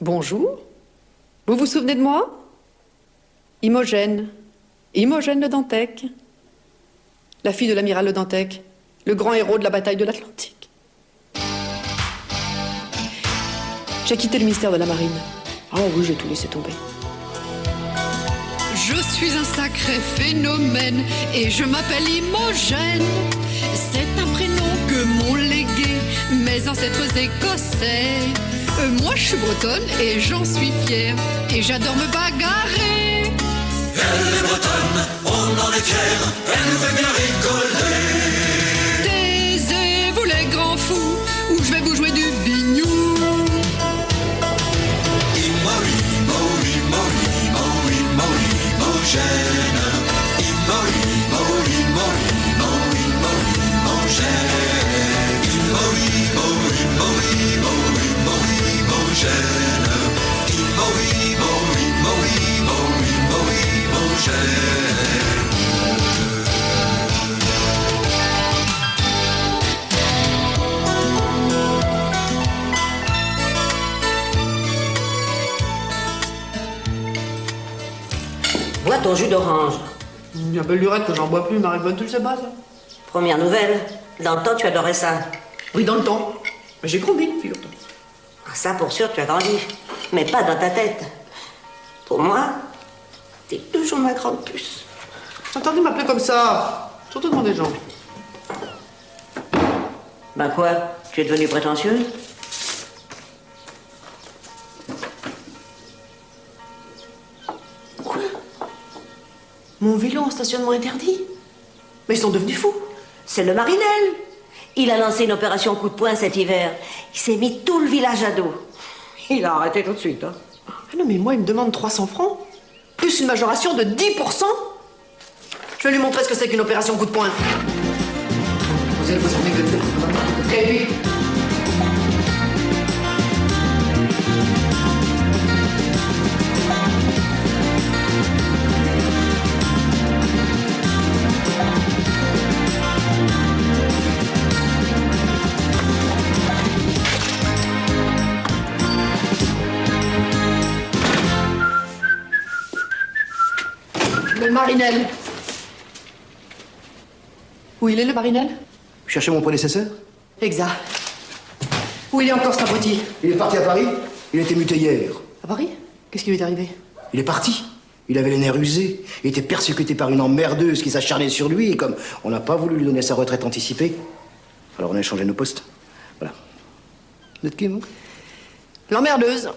Bonjour. Vous vous souvenez de moi? Imogène. Imogène de Dantec. La fille de l'amiral de Dantec. Le grand héros de la bataille de l'Atlantique. J'ai quitté le ministère de la Marine. Oh oui, j'ai tout laissé tomber. Je suis un sacré phénomène et je m'appelle Imogène. C'est un prénom que m'ont légué mes ancêtres écossais. Moi je suis bretonne et j'en suis fière et j'adore me bagarrer. Elle est bretonne, on en est fiers, elle nous fait bien rigoler. Taisez-vous les grands fous ou je vais vous jouer du bignou. Imogène, Bois ton jus d'orange. Il y a belle lurette que j'en bois plus, Marie-Bonne, tu le sais pas, ça? Première nouvelle, dans le temps tu adorais ça. Oui, dans le temps. Mais j'ai grandi, figure-toi. Ah, ça pour sûr tu as grandi, mais pas dans ta tête. Pour moi, t'es toujours ma grande puce. Attendez, m'appeler comme ça. Surtout devant des gens. Ben quoi, tu es devenue prétentieuse? Quoi? Mon vélo en stationnement interdit? Mais ils sont devenus fous. C'est le Marinel. Il a lancé une opération coup de poing cet hiver. Il s'est mis tout le village à dos. Il a arrêté tout de suite, hein. Ah non, mais moi, il me demande 300 francs. Plus une majoration de 10%. Je vais lui montrer ce que c'est qu'une opération coup de poing. Vous allez vous en dégueuler. Très vite. Le Marinel. Où il est, le Marinel? Vous cherchez mon prédécesseur? Exact. Où il est encore, cet abruti? Il est parti à Paris. Il a été muté hier. À Paris? Qu'est-ce qui lui est arrivé? Il est parti. Il avait les nerfs usés. Il était persécuté par une emmerdeuse qui s'acharnait sur lui. Et comme on n'a pas voulu lui donner sa retraite anticipée, alors on a échangé nos postes. Voilà. Vous êtes qui, vous? L'emmerdeuse.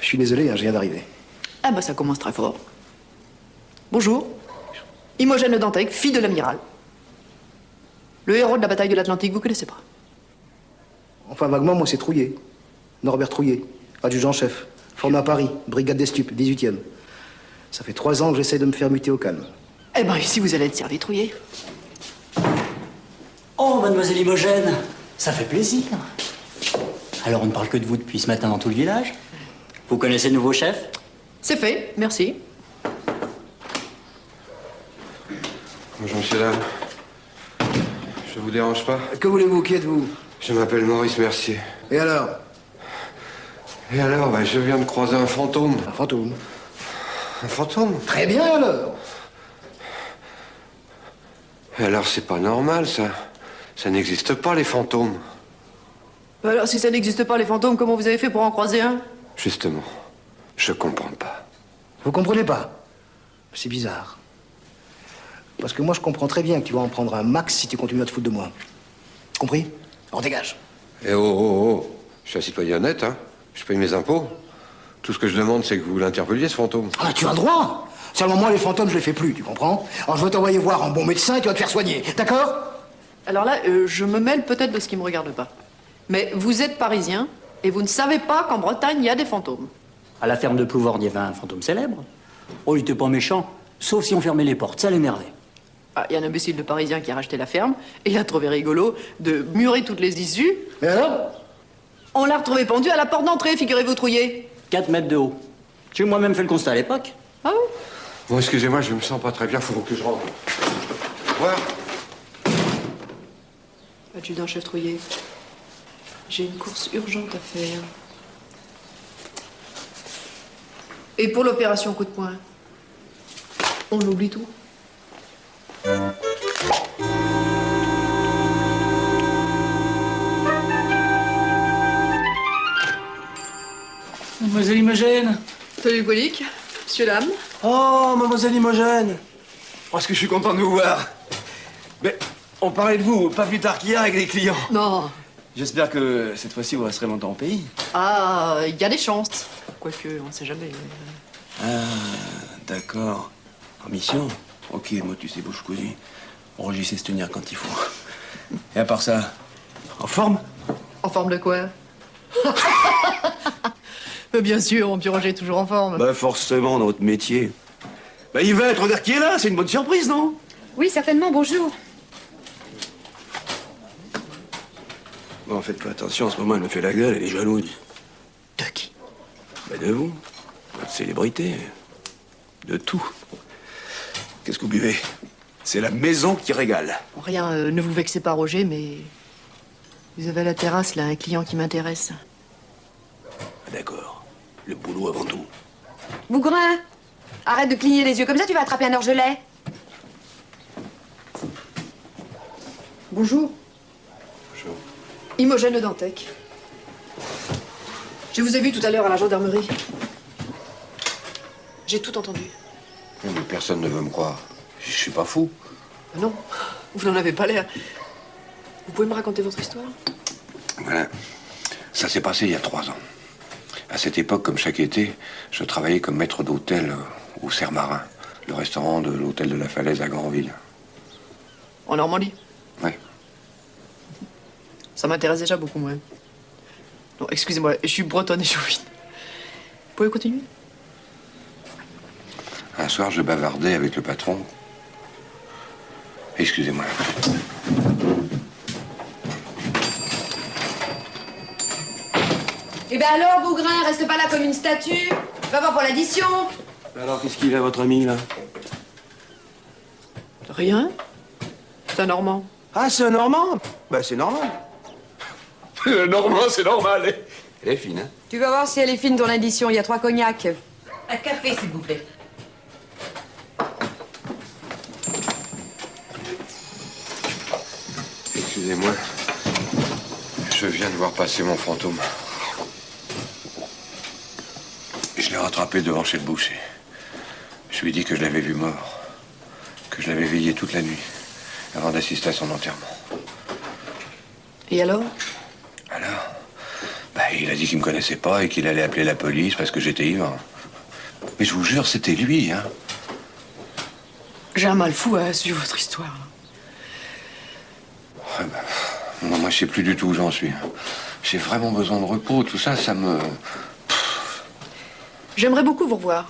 Je suis désolé, hein, je viens d'arriver. Ah bah ça commence très fort. Bonjour. Imogène de Dantec, fille de l'amiral. Le héros de la bataille de l'Atlantique, vous connaissez pas? Enfin, vaguement, moi, c'est Trouillet. Norbert Trouillet, adjudant en chef. Formé à Paris, brigade des stupes, 18e. Ça fait 3 ans que j'essaie de me faire muter au calme. Eh ben ici, vous allez être servi, Trouillet. Oh, mademoiselle Imogène, ça fait plaisir. Alors on ne parle que de vous depuis ce matin dans tout le village? Vous connaissez le nouveau chef? C'est fait, merci. Bonjour, monsieur, dame. Je vous dérange pas? Que voulez-vous? Qui êtes-vous? Je m'appelle Maurice Mercier. Et alors? Et alors, ben, je viens de croiser un fantôme. Un fantôme. Un fantôme? Très bien, alors. Et alors, c'est pas normal, ça. Ça n'existe pas, les fantômes. Alors, si ça n'existe pas, les fantômes, comment vous avez fait pour en croiser un? Justement, je comprends pas. Vous comprenez pas? C'est bizarre. Parce que moi, je comprends très bien que tu vas en prendre un max si tu continues à te foutre de moi. Compris? Alors dégage. Eh oh. Je suis un citoyen net, hein. Je paye mes impôts. Tout ce que je demande, c'est que vous l'interpelliez, ce fantôme. Ah, tu as le droit. Seulement, moi, les fantômes, je les fais plus, tu comprends? Alors, je vais t'envoyer voir un bon médecin et tu vas te faire soigner. D'accord? Alors là, je me mêle peut-être de ce qui me regarde pas. Mais vous êtes parisien et vous ne savez pas qu'en Bretagne, il y a des fantômes. À la ferme de Plouvord, il y avait un fantôme célèbre. Oh, il était pas méchant, sauf si on fermait les portes, ça l'énervait. Ah, il y a un imbécile de Parisien qui a racheté la ferme et il a trouvé rigolo de murer toutes les issues. Et alors? On l'a retrouvé pendu à la porte d'entrée, figurez-vous, Trouillet. 4 mètres de haut. J'ai moi-même fait le constat à l'époque. Ah oui? Bon, excusez-moi, je me sens pas très bien, faut que je rentre. Au revoir. Adjudant-chef Trouillet. J'ai une course urgente à faire. Et pour l'opération coup de poing, on oublie tout. Mademoiselle Imogène. Salut Colique, monsieur Lame. Oh, mademoiselle Imogène. Oh, est-ce que je suis content de vous voir. Mais on parlait de vous pas plus tard qu'hier avec les clients. Non. J'espère que cette fois-ci vous resterez longtemps au pays. Ah, il y a des chances. Quoique, on ne sait jamais. Ah, d'accord. En mission. Ok, moi tu sais, bouche cousue. Roger sait se tenir quand il faut. Et à part ça, en forme? En forme de quoi? Mais bien sûr, mon petit Roger est toujours en forme. Bah forcément, dans votre métier. Bah Yvette, regarde qui est là, c'est une bonne surprise, non? Oui, certainement, bonjour. Bon, faites pas attention, en ce moment elle me fait la gueule, elle est jalouse. De qui? Bah de vous, votre célébrité, de tout. Qu'est-ce que vous buvez? C'est la maison qui régale. Rien, ne vous vexez pas, Roger, mais... Vous avez à la terrasse, là, un client qui m'intéresse. D'accord, le boulot avant tout. Bougrin, arrête de cligner les yeux comme ça, tu vas attraper un orgelet. Bonjour. Bonjour. Imogène de Dantec. Je vous ai vu tout à l'heure à la gendarmerie. J'ai tout entendu. Mais personne ne veut me croire. Je suis pas fou. Non, vous n'en avez pas l'air. Vous pouvez me raconter votre histoire? Voilà. Ça s'est passé il y a 3 ans. À cette époque, comme chaque été, je travaillais comme maître d'hôtel au Cerf-Marin, le restaurant de l'hôtel de la Falaise à Granville. En Normandie? Oui. Ça m'intéresse déjà beaucoup, moi. Non, excusez-moi, je suis bretonne et chauvine. Vous pouvez continuer? Un soir, je bavardais avec le patron. Excusez-moi. Eh ben alors, Bougrin, reste pas là comme une statue. Va voir pour l'addition. Alors, qu'est-ce qu'il a, votre ami, là? Rien. C'est un Normand. Ah, c'est un Normand? Bah, c'est normal. Le Normand, c'est normal. Elle est fine, hein? Tu vas voir si elle est fine, ton addition. Il y a 3 cognacs. Un café, s'il vous plaît. Excusez-moi. Je viens de voir passer mon fantôme. Je l'ai rattrapé devant chez le boucher. Je lui ai dit que je l'avais vu mort. Que je l'avais veillé toute la nuit, avant d'assister à son enterrement. Et alors? Alors? Bah, il a dit qu'il me connaissait pas et qu'il allait appeler la police parce que j'étais ivre. Mais je vous jure, c'était lui, hein. J'ai un mal fou à suivre votre histoire. Ouais, bah, moi, je sais plus du tout où j'en suis. J'ai vraiment besoin de repos. Tout ça, ça me... J'aimerais beaucoup vous revoir.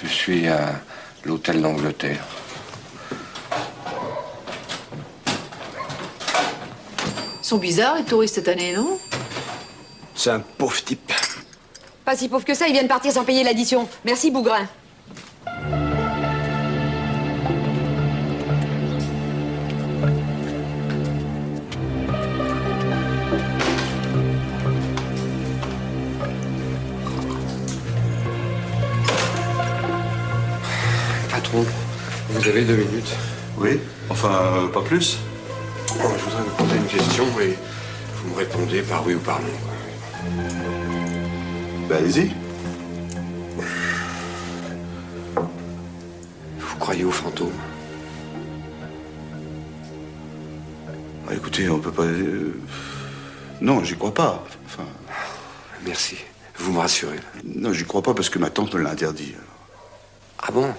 Je suis à l'hôtel d'Angleterre. Ils sont bizarres, les touristes, cette année, non? C'est un pauvre type. Pas si pauvre que ça, ils viennent partir sans payer l'addition. Merci, Bougrin. Patron, vous avez 2 minutes. Oui, enfin, pas plus. Bon, je voudrais vous poser une question et vous me répondez par oui ou par non. Ben, allez-y. Vous croyez aux fantômes? Ah, écoutez, on peut pas... Non, j'y crois pas. Enfin... Merci. Vous me rassurez. Non, j'y crois pas parce que ma tante me l'a interdit. Ah bon?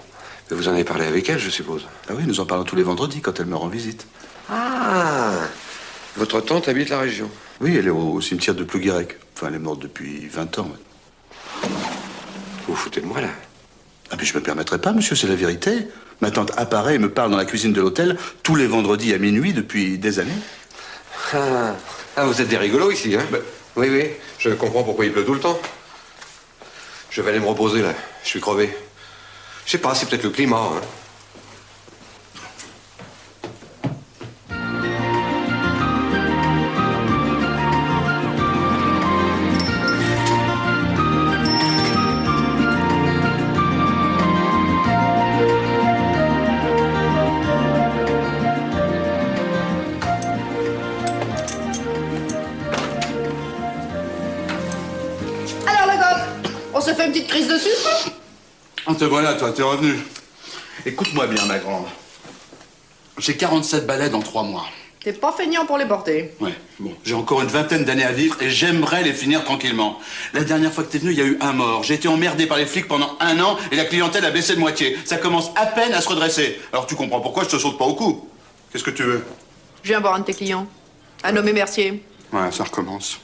Mais vous en avez parlé avec elle, je suppose. Ah oui, nous en parlons tous les vendredis quand elle me rend visite. Ah! Votre tante habite la région? Oui, elle est au cimetière de Plouguirec. Enfin, elle est morte depuis 20 ans. Vous vous foutez de moi, là? Ah, mais je me permettrai pas, monsieur, c'est la vérité. Ma tante apparaît et me parle dans la cuisine de l'hôtel tous les vendredis à minuit depuis des années. Ah, vous êtes des rigolos ici, hein? Ben... Oui, oui, je comprends pourquoi il pleut tout le temps. Je vais aller me reposer, là. Je suis crevé. Je sais pas, c'est peut-être le climat, hein. se fait une petite crise de sucre? Ah, te voilà, toi, t'es revenu. Écoute-moi bien, ma grande. J'ai 47 balais dans 3 mois. T'es pas feignant pour les porter. Ouais, bon, j'ai encore une vingtaine d'années à vivre et j'aimerais les finir tranquillement. La dernière fois que t'es venu, il y a eu un mort. J'ai été emmerdé par les flics pendant 1 an et la clientèle a baissé de moitié. Ça commence à peine à se redresser. Alors tu comprends pourquoi je te saute pas au cou. Qu'est-ce que tu veux? Je viens voir un de tes clients. Un nommé Mercier. Ouais, ça recommence.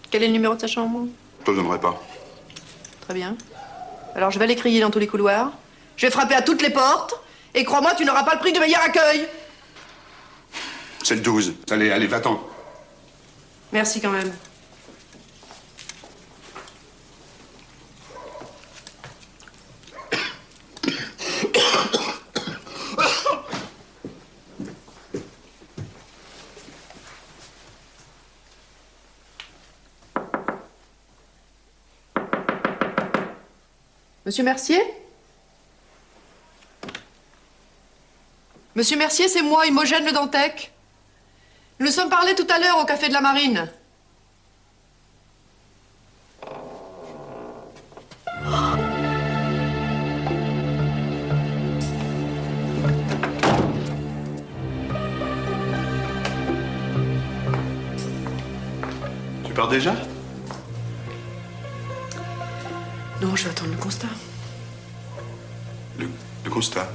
Quel est le numéro de sa chambre? Je te le donnerai pas. Très bien. Alors je vais aller crier dans tous les couloirs. Je vais frapper à toutes les portes. Et crois-moi, tu n'auras pas le prix du meilleur accueil. C'est le 12. Allez, allez, va-t'en. Merci quand même. Monsieur Mercier? Monsieur Mercier, c'est moi, Imogène Le Dantec. Nous nous sommes parlé tout à l'heure au Café de la Marine. Tu pars déjà? Non, je vais attendre le constat. Le constat.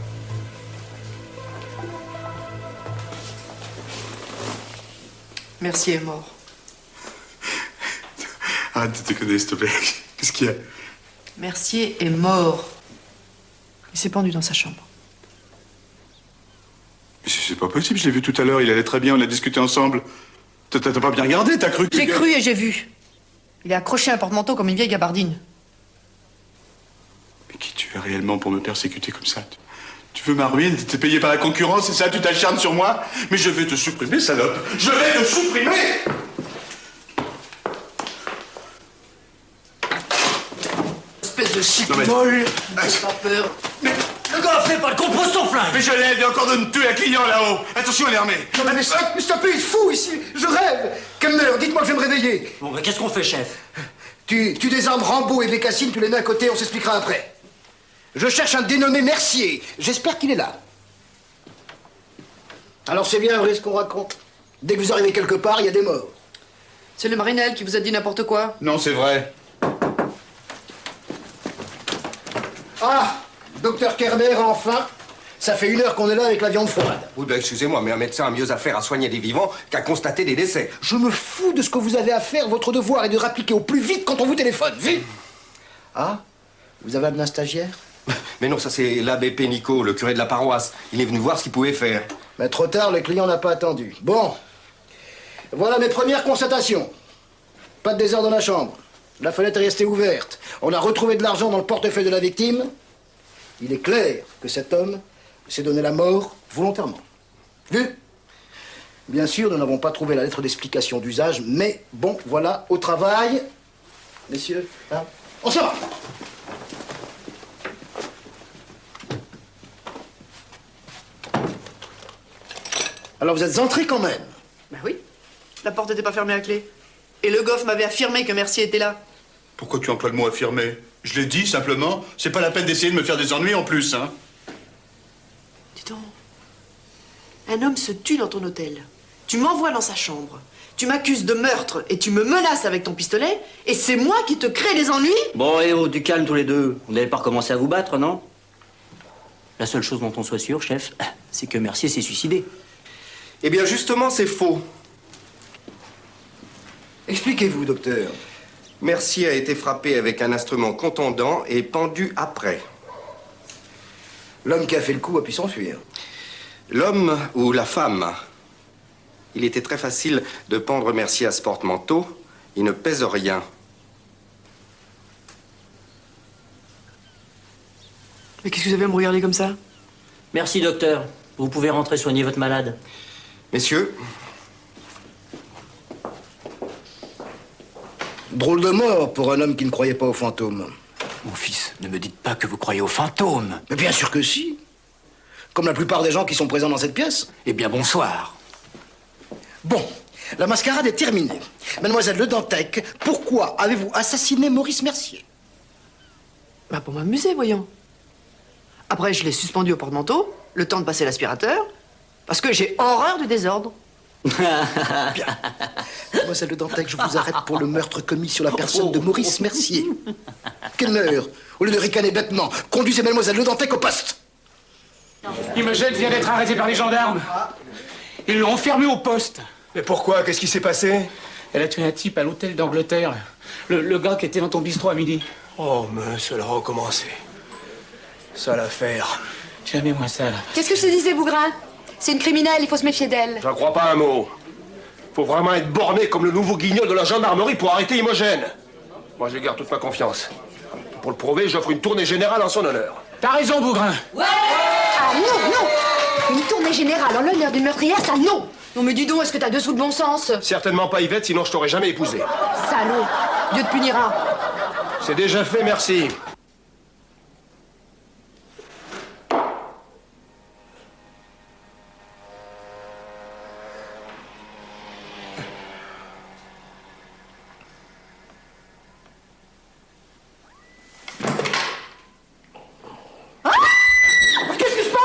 Mercier est mort. Arrête de déconner, s'il te plaît. Qu'est-ce qu'il y a? Mercier est mort. Il s'est pendu dans sa chambre. Mais c'est pas possible, je l'ai vu tout à l'heure, il allait très bien, on a discuté ensemble. T'as pas bien regardé, t'as cru que... J'ai cru et j'ai vu. Il est accroché à un porte-manteau comme une vieille gabardine. Mais qui tu es réellement pour me persécuter comme ça? Tu veux ma ruine? T'es payé par la concurrence et ça, tu t'acharnes sur moi? Mais je vais te supprimer, salope! Je vais te supprimer! Espèce de chic Non, mais- molle. J'ai pas peur. Le gars, fais pas le con, pose ton flingue. Mais je l'ai, il vient encore de me tuer un client là-haut! Attention, elle est armée! Non, mais stop, il est fou ici. Je rêve. Kemner, dites-moi que je vais me réveiller. Bon, mais qu'est-ce qu'on fait, chef? Tu désarmes Rambo et Bécassine, tu les mets à côté, on s'expliquera après. Je cherche un dénommé Mercier. J'espère qu'il est là. Alors c'est bien vrai ce qu'on raconte. Dès que vous arrivez quelque part, il y a des morts. C'est le Marinel qui vous a dit n'importe quoi. Non, c'est vrai. Ah, docteur Kerber, enfin. Ça fait 1 heure qu'on est là avec la viande froide. Oui, ben excusez-moi, mais un médecin a mieux à faire à soigner des vivants qu'à constater des décès. Je me fous de ce que vous avez à faire. Votre devoir est de rappliquer au plus vite quand on vous téléphone. Vite. Ah, vous avez amené un stagiaire? Mais non, ça c'est l'abbé Pénicaud, le curé de la paroisse. Il est venu voir ce qu'il pouvait faire. Mais trop tard, le client n'a pas attendu. Bon, voilà mes premières constatations. Pas de désordre dans la chambre. La fenêtre est restée ouverte. On a retrouvé de l'argent dans le portefeuille de la victime. Il est clair que cet homme s'est donné la mort volontairement. Vu? Bien sûr, nous n'avons pas trouvé la lettre d'explication d'usage, mais bon, voilà, au travail. Messieurs, hein, on sort. Alors vous êtes entrés quand même? Ben oui. La porte n'était pas fermée à clé. Et le goff m'avait affirmé que Mercier était là. Pourquoi tu emploies le mot affirmé? Je l'ai dit, simplement. C'est pas la peine d'essayer de me faire des ennuis en plus, hein. Dis donc. Un homme se tue dans ton hôtel. Tu m'envoies dans sa chambre. Tu m'accuses de meurtre et tu me menaces avec ton pistolet. Et c'est moi qui te crée les ennuis? Bon, et oh, du calme tous les deux. Vous n'allez pas recommencer à vous battre, non? La seule chose dont on soit sûr, chef, c'est que Mercier s'est suicidé. Eh bien, justement, c'est faux. Expliquez-vous, docteur. Mercier a été frappé avec un instrument contondant et pendu après. L'homme qui a fait le coup a pu s'enfuir. L'homme ou la femme? Il était très facile de pendre Mercier à ce porte-manteau. Il ne pèse rien. Mais qu'est-ce que vous avez à me regarder comme ça? Merci, docteur. Vous pouvez rentrer soigner votre malade. Messieurs, Drôle de mort pour un homme qui ne croyait pas aux fantômes. Mon fils, ne me dites pas que vous croyez aux fantômes. Mais bien sûr que si. Comme la plupart des gens qui sont présents dans cette pièce. Eh bien, bonsoir. Bon, la mascarade est terminée. Mademoiselle Le Dantec, pourquoi avez-vous assassiné Maurice Mercier? Bah, pour m'amuser, voyons. Après, je l'ai suspendu au porte-manteau, le temps de passer l'aspirateur, parce que j'ai horreur du désordre. Bien. Mademoiselle Le Dantec, je vous arrête pour le meurtre commis sur la personne de Maurice Mercier. Qu'elle meure. Au lieu de ricaner bêtement, conduisez Mademoiselle Le Dantec au poste. Imogène vient d'être arrêtée par les gendarmes. Ils l'ont enfermée au poste. Mais pourquoi? Qu'est-ce qui s'est passé? Elle a tué un type à l'hôtel d'Angleterre. Le gars qui était dans ton bistrot à midi. Oh, mais ça a recommencé. Sale affaire. Jamais moins sale. Qu'est-ce que je te disais, Bougrain? C'est une criminelle, il faut se méfier d'elle. J'en crois pas un mot. Faut vraiment être borné comme le nouveau guignol de la gendarmerie pour arrêter Imogène. Moi, je garde toute ma confiance. Pour le prouver, j'offre une tournée générale en son honneur. T'as raison, Bougrain. Ouais. Ah non, non. Une tournée générale en l'honneur d'une meurtrière, ça non. Non mais dis donc, est-ce que t'as 2 sous de bon sens? Certainement pas Yvette, sinon je t'aurais jamais épousé. Salaud, Dieu te punira. C'est déjà fait, merci. Qu'est-ce qui se passe?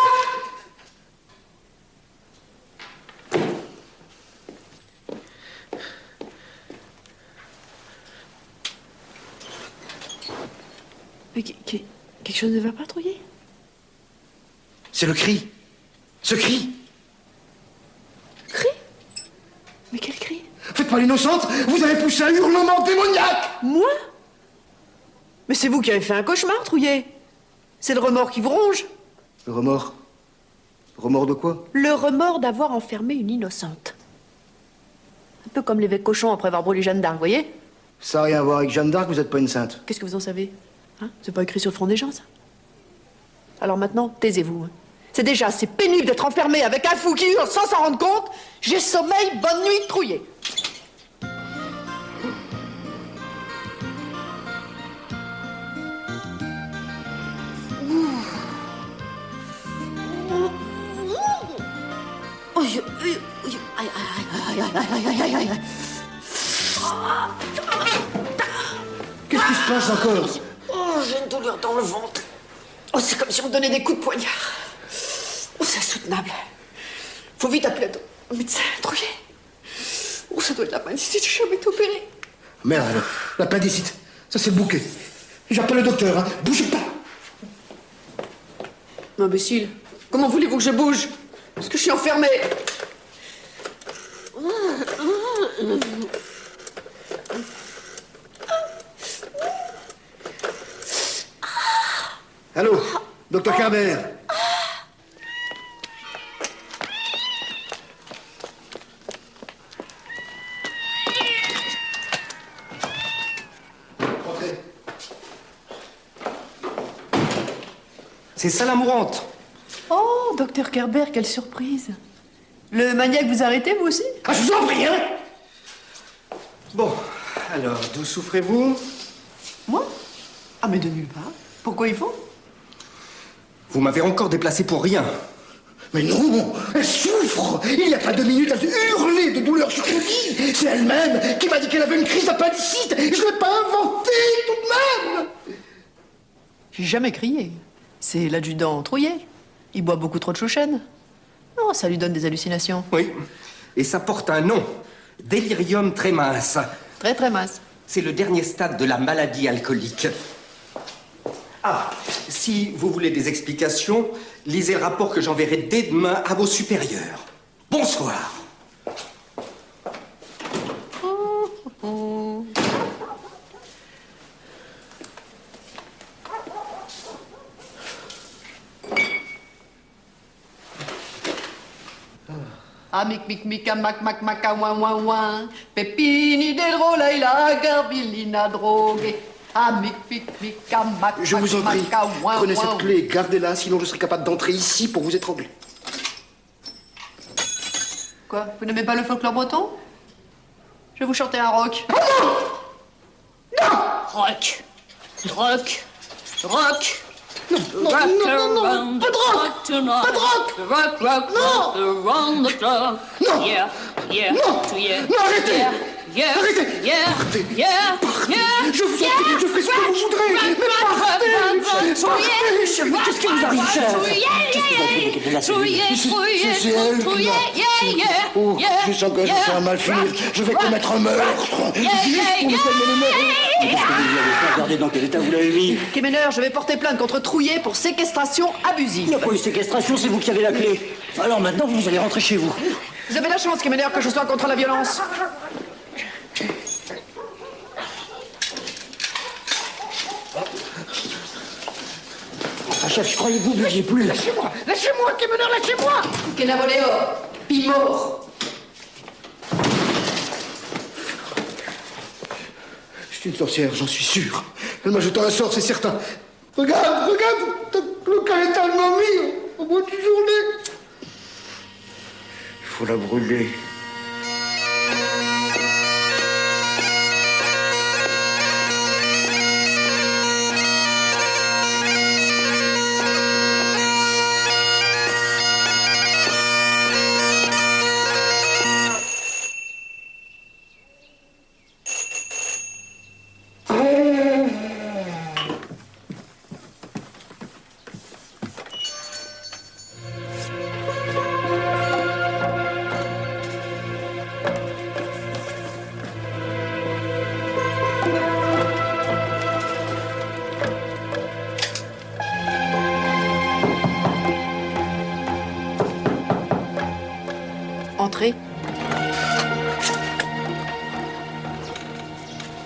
Mais quelque chose ne va pas, Trouillet? C'est le cri. Ce cri. Cri? Mais quel cri? Faites pas l'innocente, vous avez poussé un hurlement démoniaque. Moi? Mais c'est vous qui avez fait un cauchemar, Trouillet. C'est le remords qui vous ronge. Le remords? Remords de quoi? Le remords d'avoir enfermé une innocente. Un peu comme l'évêque Cochon après avoir brûlé Jeanne d'Arc, vous voyez? Ça n'a rien à voir avec Jeanne d'Arc, vous n'êtes pas une sainte. Qu'est-ce que vous en savez? Hein? C'est pas écrit sur le front des gens, ça? Alors maintenant, taisez-vous. Hein. C'est déjà assez pénible d'être enfermé avec un fou qui hurle sans s'en rendre compte. J'ai sommeil, bonne nuit, Trouillet. Qu'est-ce qui se passe encore? Oh, j'ai une douleur dans le ventre. Oh, c'est comme si on me donnait des coups de poignard. Oh, c'est insoutenable. Faut vite appeler un médecin, Trouillet. Oh, ça doit être l'appendicite, j'ai jamais été opéré. Merde alors, l'appendicite. Ça c'est le bouquet. J'appelle le docteur, hein. Bougez pas. Imbécile, comment voulez-vous que je bouge? Parce que je suis enfermée. Allô, docteur Carber. C'est ça la mourante. Oh, docteur Kerber, quelle surprise. Le maniaque vous arrêtez, vous aussi? Ah, je vous en prie, hein. Bon, alors, d'où souffrez-vous? Moi? Ah, mais de nulle part. Pourquoi il faut? Vous m'avez encore déplacé pour rien. Mais non, elle souffre. Il y a pas 2 minutes, elle hurlait de douleur sur le lit. C'est elle-même qui m'a dit qu'elle avait une crise d'appendicite. Je l'ai pas inventé, tout de même. J'ai jamais crié. C'est l'adjudant Trouillet. Il boit beaucoup trop de chouchen. Non, ça lui donne des hallucinations. Oui, et ça porte un nom. Délirium tremens. Très, très mince. C'est le dernier stade de la maladie alcoolique. Ah, si vous voulez des explications, lisez le rapport que j'enverrai dès demain à vos supérieurs. Bonsoir. Ah, mic, ah, mac, ah, ouin, Pépini, Delro, Leila, Garbilina, droguée. Ah, mic, ah, mac, Je vous en prie, ah, ouin, prenez ouin. cette clé, gardez-la, sinon je serai capable d'entrer ici pour vous étrangler. Quoi? Vous n'aimez pas le folklore breton? Je vais vous chanter un rock. Rock. Rock. Rock. Non, pas de rock. Pas de rock. Rock, rock, non. around the clock. Non. Yeah, yeah, Non. yeah. Non, arrêtez. Yeah, yeah, Arrêtez. yeah, yeah, yeah, Je vous en prie, je ferai ce que vous voudrez. Mais partez. Qu'est-ce qui vous arrive, chef? C'est elle qui m'a... Oh, je sens que je vais faire mal finir. Je vais commettre un meurtre. Juste pour me calmer le nerfs. Qu'est-ce que vous lui avez fait? Regardez dans quel état vous l'avez mis. Kemener, je vais porter plainte contre Trouillet pour séquestration abusive. Il n'y a pas eu séquestration, c'est vous qui avez la clé. Alors maintenant, vous allez rentrer chez vous. Vous avez la chance, Kemener, que je sois contre la violence. Ah, chef, je croyais que vous ne buviez plus. Lâchez-moi, Kemener, lâchez-moi. Kenavoleo, Pimor. C'est une sorcière, j'en suis sûr. Elle m'a jeté un sort, c'est certain. Regarde, le cas est tellement mis au bout d'une journée. Il faut la brûler. Entrez.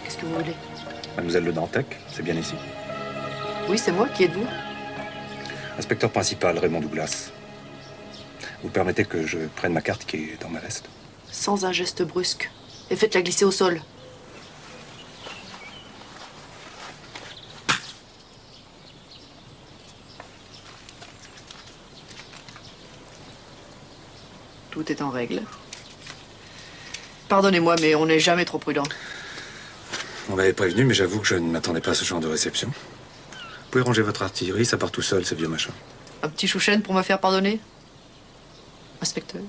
Qu'est-ce que vous voulez? Mademoiselle Le Dantec, c'est bien ici? Oui, c'est moi. Qui êtes-vous? Inspecteur principal, Raymond Douglas. Vous permettez que je prenne ma carte qui est dans ma veste? Sans un geste brusque. Et faites-la glisser au sol. Tout est en règle. Pardonnez-moi, mais on n'est jamais trop prudent. On m'avait prévenu, mais j'avoue que je ne m'attendais pas à ce genre de réception. Vous pouvez ranger votre artillerie, ça part tout seul, ce vieux machin. Un petit chouchen pour me faire pardonner? Inspecteur.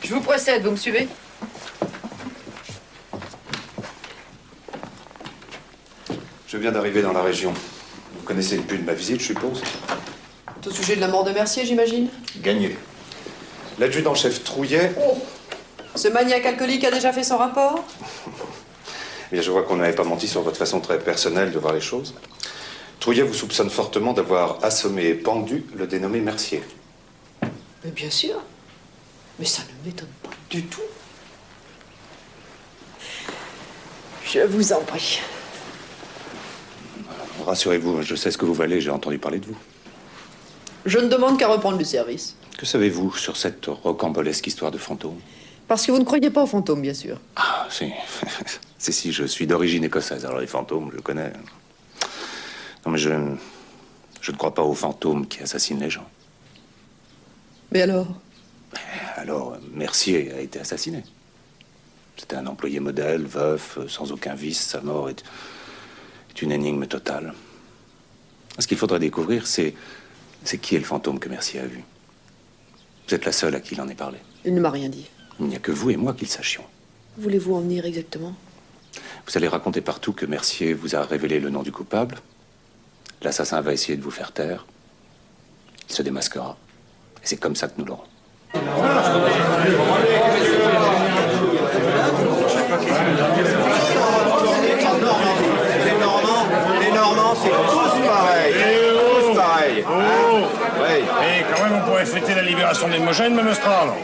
Je vous précède, vous me suivez? Je viens d'arriver dans la région. Vous connaissez le but de ma visite, je suppose? Au sujet de la mort de Mercier, j'imagine? Gagné. L'adjudant-chef Trouillet... Oh! Ce maniaque alcoolique a déjà fait son rapport? Eh bien, je vois qu'on n'avait pas menti sur votre façon très personnelle de voir les choses. Trouillet vous soupçonne fortement d'avoir assommé et pendu le dénommé Mercier. Mais bien sûr. Mais ça ne m'étonne pas du tout. Je vous en prie. Rassurez-vous, je sais ce que vous valez, j'ai entendu parler de vous. Je ne demande qu'à reprendre le service. Que savez-vous sur cette rocambolesque histoire de fantôme? Parce que vous ne croyez pas aux fantômes, bien sûr. Ah, si. Si, je suis d'origine écossaise, alors les fantômes, je connais. Non, mais je ne crois pas aux fantômes qui assassinent les gens. Mais alors? Alors, Mercier a été assassiné. C'était un employé modèle, veuf, sans aucun vice. Sa mort est une énigme totale. Ce qu'il faudrait découvrir, c'est qui est le fantôme que Mercier a vu. Vous êtes la seule à qui il en ait parlé. Il ne m'a rien dit. Il n'y a que vous et moi qui le sachions. Voulez-vous en venir exactement? Vous allez raconter partout que Mercier vous a révélé le nom du coupable. L'assassin va essayer de vous faire taire. Il se démasquera. Et c'est comme ça que nous l'aurons. Les Normands, c'est tous pareil. Tous pareil. Oui. Et quand même, on pourrait fêter la libération d'Imogen, même Strand.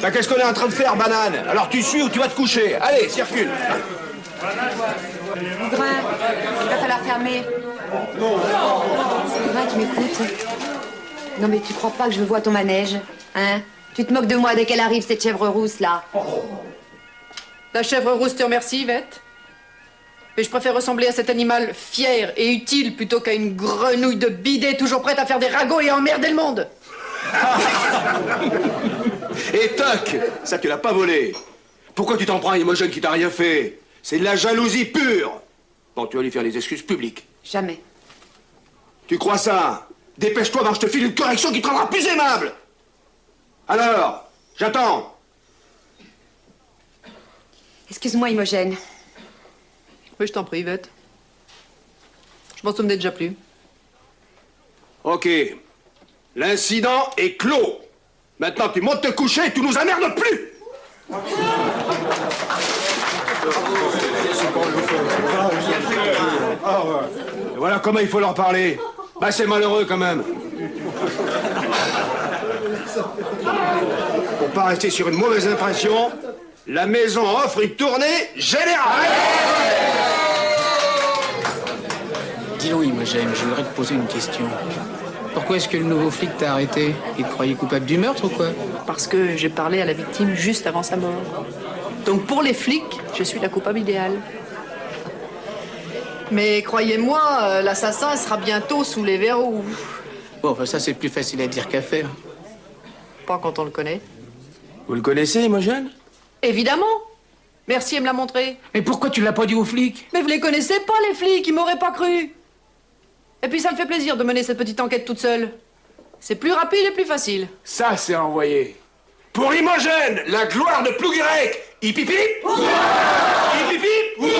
Bah, qu'est-ce qu'on est en train de faire, banane? Alors tu suis ou tu vas te coucher? Allez, circule. Grain, il va falloir fermer. Grain, tu m'écoutes? Non, mais tu crois pas que je vois ton manège, hein? Tu te moques de moi dès qu'elle arrive, cette chèvre rousse, là. La chèvre rousse te remercie, Yvette. Mais je préfère ressembler à cet animal fier et utile plutôt qu'à une grenouille de bidet toujours prête à faire des ragots et à emmerder le monde. Et toc, ça tu l'as pas volé. Pourquoi tu t'en prends à Imogen qui t'a rien fait? C'est de la jalousie pure. Bon, tu vas lui faire les excuses publiques. Jamais. Tu crois ça? Dépêche-toi, je te file une correction qui te rendra plus aimable. Alors, j'attends. Excuse-moi, Imogène. Oui, je t'en prie, Yvette. Je m'en souvenais déjà plus. Ok. L'incident est clos. Maintenant, tu montes te coucher et tu nous emmerdes plus. Et voilà comment il faut leur parler. Bah, c'est malheureux quand même. Pour pas rester sur une mauvaise impression, la maison offre une tournée générale. Dis donc, Imogène, je voudrais te poser une question. Pourquoi est-ce que le nouveau flic t'a arrêté? Il te croyait coupable du meurtre ou quoi? Parce que j'ai parlé à la victime juste avant sa mort. Donc pour les flics, je suis la coupable idéale. Mais croyez-moi, l'assassin sera bientôt sous les verrous. Bon, enfin, ça, c'est plus facile à dire qu'à faire. Pas quand on le connaît. Vous le connaissez, Imogène? Évidemment. Mercier me l'a montré. Mais pourquoi tu l'as pas dit aux flics? Mais vous les connaissez pas, les flics, ils m'auraient pas cru. Et puis ça me fait plaisir de mener cette petite enquête toute seule. C'est plus rapide et plus facile. Ça, c'est envoyé. Pour Imogène, la gloire de Plouguirec. Hipipi. Hipipi. Hipipi.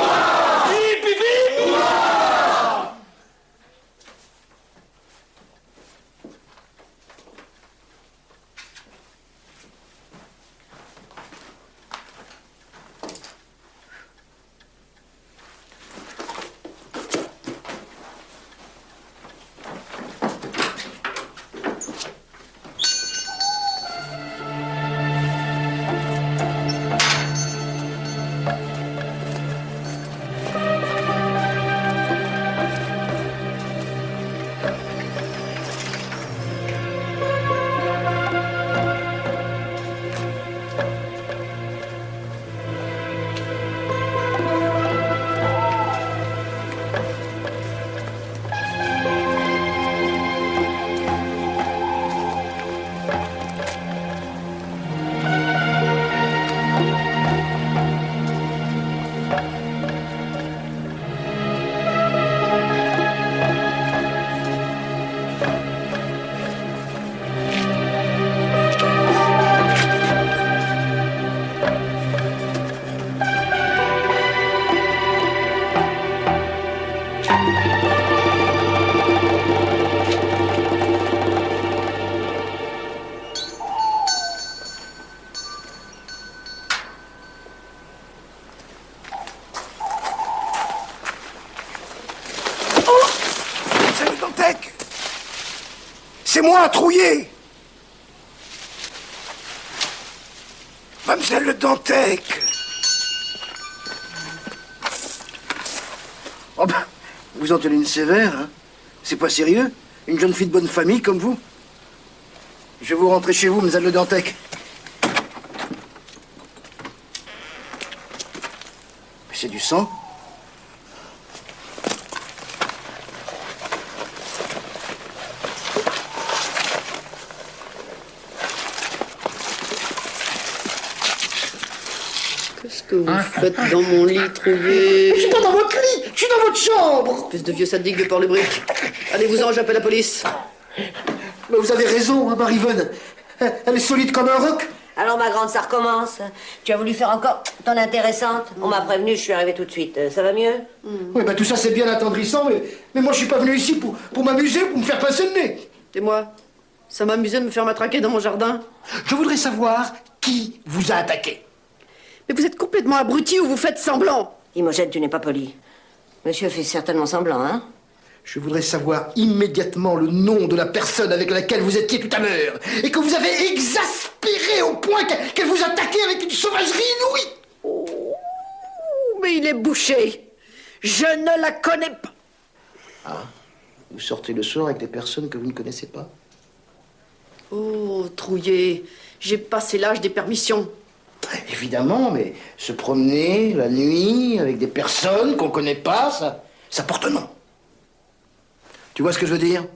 C'est moi, Trouillet. Mademoiselle Le Dantec. Oh ben, vous en tenez une sévère, hein? C'est pas sérieux? Une jeune fille de bonne famille comme vous? Je vais vous rentrer chez vous, mademoiselle Le Dantec. Mais c'est du sang. Qu'est-ce que vous faites dans mon lit, Trouillet? Je suis pas dans votre lit, je suis dans votre chambre. Espèce de vieux sadique de Port-le-Bric. Allez-vous-en, j'appelle la police. Mais vous avez raison, hein, Marie-Vonne. Elle est solide comme un roc. Alors, ma grande, ça recommence. Tu as voulu faire encore ton intéressante? On m'a prévenu, je suis arrivée tout de suite. Ça va mieux? Oui, bah tout ça c'est bien attendrissant, mais moi je suis pas venu ici pour m'amuser, pour me faire passer le nez. Et moi, ça m'amusait de me faire matraquer dans mon jardin. Je voudrais savoir qui vous a attaqué. Mais vous êtes complètement abruti ou vous faites semblant? Imogène, tu n'es pas poli. Monsieur fait certainement semblant, hein? Je voudrais savoir immédiatement le nom de la personne avec laquelle vous étiez tout à l'heure et que vous avez exaspéré au point qu'elle vous attaquait avec une sauvagerie inouïe. Oh, mais il est bouché. Je ne la connais pas. Ah, vous sortez le soir avec des personnes que vous ne connaissez pas? Oh, Trouillet, j'ai passé l'âge des permissions. Évidemment, mais se promener la nuit avec des personnes qu'on connaît pas, ça porte nom. Tu vois ce que je veux dire?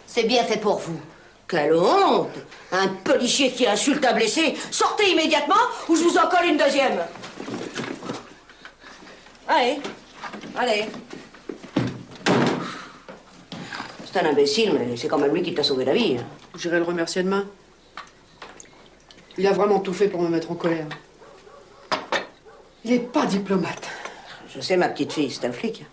C'est bien fait pour vous. Quelle honte! Un policier qui insulte un blessé. Sortez immédiatement ou je vous en colle une deuxième. Allez, allez. C'est un imbécile, mais c'est quand même lui qui t'a sauvé la vie. J'irai le remercier demain. Il a vraiment tout fait pour me mettre en colère. Il est pas diplomate. Je sais, ma petite fille, c'est un flic.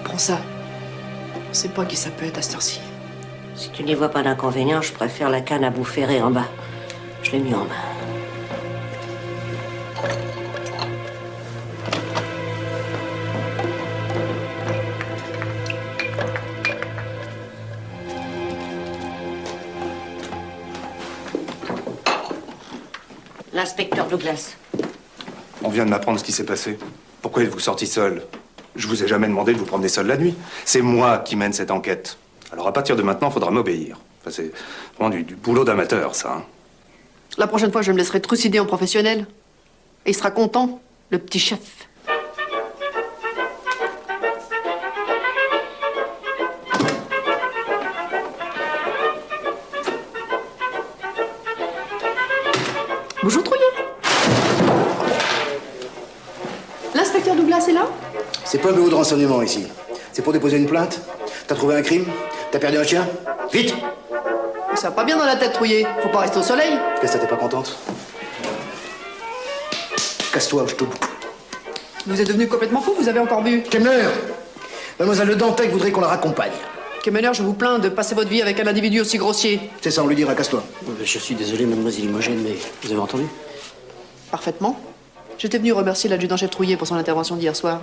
Prends ça. On sait pas qui ça peut être à cette heure-ci. Si tu n'y vois pas d'inconvénient, je préfère la canne à bout ferré en bas. Je l'ai mis en main. L'inspecteur Douglas. On vient de m'apprendre ce qui s'est passé. Pourquoi êtes-vous sorti seul? Je vous ai jamais demandé de vous promener seul la nuit. C'est moi qui mène cette enquête. Alors à partir de maintenant, il faudra m'obéir. Enfin, c'est vraiment du boulot d'amateur, ça. Hein. La prochaine fois, je me laisserai trucider en professionnel. Et il sera content, le petit chef. Bonjour, Trouillet. L'inspecteur Douglas est là? C'est pas un bureau de renseignement ici. C'est pour déposer une plainte. T'as trouvé un crime? T'as perdu un chien? Vite! Ça va pas bien dans la tête, Trouillet. Faut pas rester au soleil. Qu'est-ce que t'es pas contente? Casse-toi, je te boucle. Vous êtes devenu complètement fou, vous avez encore bu. Kemner! Mademoiselle Le Dantec voudrait qu'on la raccompagne. Kemner, je vous plains de passer votre vie avec un individu aussi grossier. C'est ça, on lui dira, casse-toi. Je suis désolé, mademoiselle Imogène, mais vous avez entendu? Parfaitement. J'étais venu remercier l'adjudant-chef Trouillet pour son intervention d'hier soir.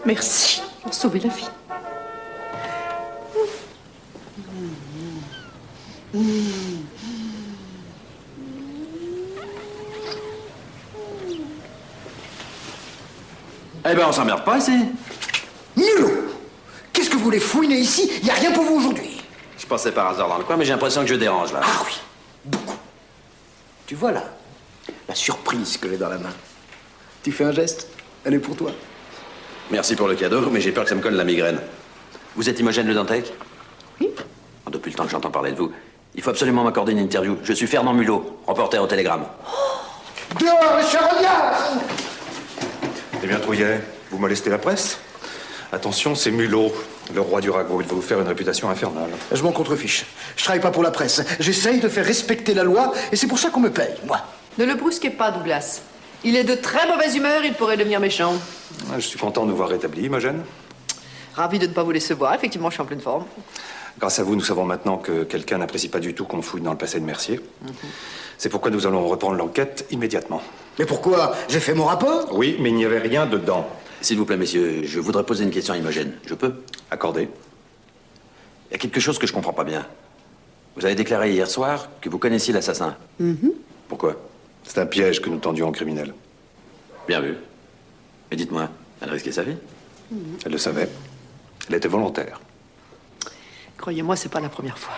Merci pour sauver la vie. Eh ben, on s'emmerde pas ici. Nulot! Qu'est-ce que vous voulez fouiner ici? Y a rien pour vous aujourd'hui. Je passais par hasard dans le coin, mais j'ai l'impression que je dérange, là. Ah oui, beaucoup. Tu vois là, la surprise que j'ai dans la main. Tu fais un geste, elle est pour toi. Merci pour le cadeau, mais j'ai peur que ça me colle la migraine. Vous êtes Imogène Le Dantec? Oui. Depuis le temps que j'entends parler de vous. Il faut absolument m'accorder une interview. Je suis Fernand Mulot, reporter au Télégramme. Dehors, les charognards! Eh bien, Trouillet, vous molestez la presse? Attention, c'est Mulot, le roi du ragot. Il va vous faire une réputation infernale. Je m'en contrefiche. Je travaille pas pour la presse. J'essaye de faire respecter la loi et c'est pour ça qu'on me paye, moi. Ne le brusquez pas, Douglas. Il est de très mauvaise humeur, il pourrait devenir méchant. Je suis content de vous voir rétabli, Imogène. Ravi de ne pas vous décevoir. Effectivement, je suis en pleine forme. Grâce à vous, nous savons maintenant que quelqu'un n'apprécie pas du tout qu'on fouille dans le passé de Mercier. C'est pourquoi nous allons reprendre l'enquête immédiatement. Mais pourquoi? J'ai fait mon rapport? Oui, mais il n'y avait rien dedans. S'il vous plaît, messieurs, je voudrais poser une question à Imogène. Je peux? Accordé. Il y a quelque chose que je comprends pas bien. Vous avez déclaré hier soir que vous connaissiez l'assassin. Pourquoi? C'est un piège que nous tendions aux criminels. Bien vu. Mais dites-moi, elle risquait sa vie? Elle le savait. Elle était volontaire. Croyez-moi, c'est pas la première fois.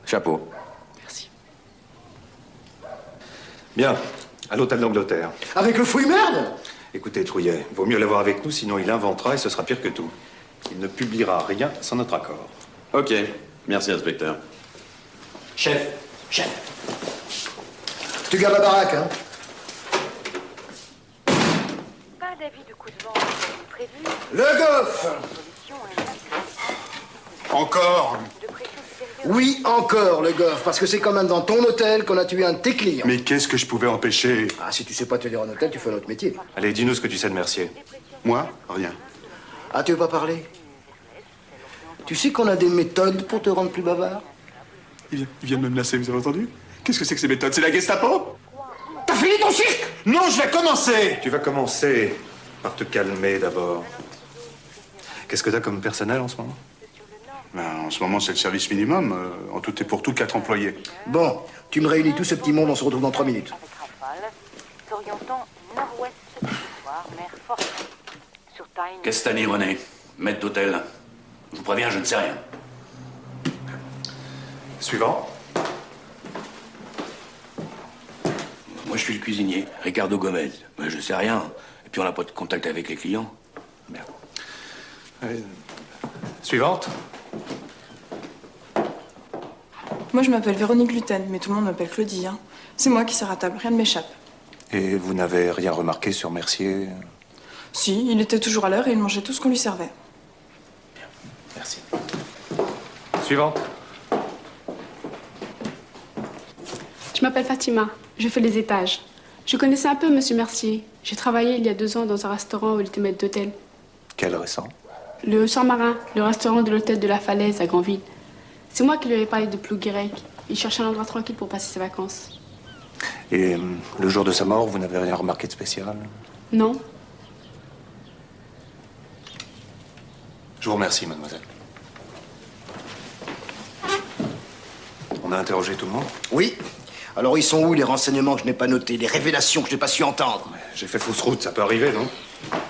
Chapeau. Merci. Bien, à l'hôtel d'Angleterre. Avec le fouille-merde? Écoutez, Trouillet, vaut mieux l'avoir avec nous, sinon il inventera et ce sera pire que tout. Il ne publiera rien sans notre accord. Ok. Merci, inspecteur. Chef. Tu gardes la baraque, hein? Pas d'avis de coup de vent prévu. Le Goff! Encore? Oui, encore, le Goff, parce que c'est quand même dans ton hôtel qu'on a tué un de tes clients. Mais qu'est-ce que je pouvais empêcher? Ah, si tu sais pas tenir un hôtel, tu fais un autre métier. Allez, dis-nous ce que tu sais de Mercier. Moi? Rien. Ah, tu veux pas parler? Tu sais qu'on a des méthodes pour te rendre plus bavard? Il vient de me menacer, vous avez entendu? Qu'est-ce que c'est que ces méthodes? C'est la Gestapo? T'as fini ton cirque? Non, je vais commencer! Tu vas commencer par te calmer d'abord. Qu'est-ce que t'as comme personnel en ce moment? Ben, en ce moment, c'est le service minimum. En tout et pour tout, 4 employés. Bon, tu me réunis tout ce petit monde, on se retrouve dans 3 minutes. S'orientant nord-ouest ce soir, mer forte. Sur Tyne. Castani, René. Maître d'hôtel. Je vous préviens, je ne sais rien. Suivant. Moi, je suis le cuisinier, Ricardo Gomez. Mais je sais rien. Et puis on n'a pas de contact avec les clients. Bien. Suivante. Moi, je m'appelle Véronique Gluten, mais tout le monde m'appelle Claudie. Hein. C'est moi qui sers à table, rien ne m'échappe. Et vous n'avez rien remarqué sur Mercier? Si, il était toujours à l'heure et il mangeait tout ce qu'on lui servait. Merci. Suivante. Je m'appelle Fatima, je fais les étages. Je connaissais un peu Monsieur Mercier. J'ai travaillé il y a 2 ans dans un restaurant où il était maître d'hôtel. Quel récent? Le Saint-Marin, le restaurant de l'hôtel de la Falaise à Granville. C'est moi qui lui avais parlé de Plouguirec. Il cherchait un endroit tranquille pour passer ses vacances. Et le jour de sa mort, vous n'avez rien remarqué de spécial? Non. Je vous remercie, mademoiselle. On a interrogé tout le monde? Oui. Alors, ils sont où les renseignements que je n'ai pas notés, les révélations que je n'ai pas su entendre? J'ai fait fausse route, ça peut arriver, non?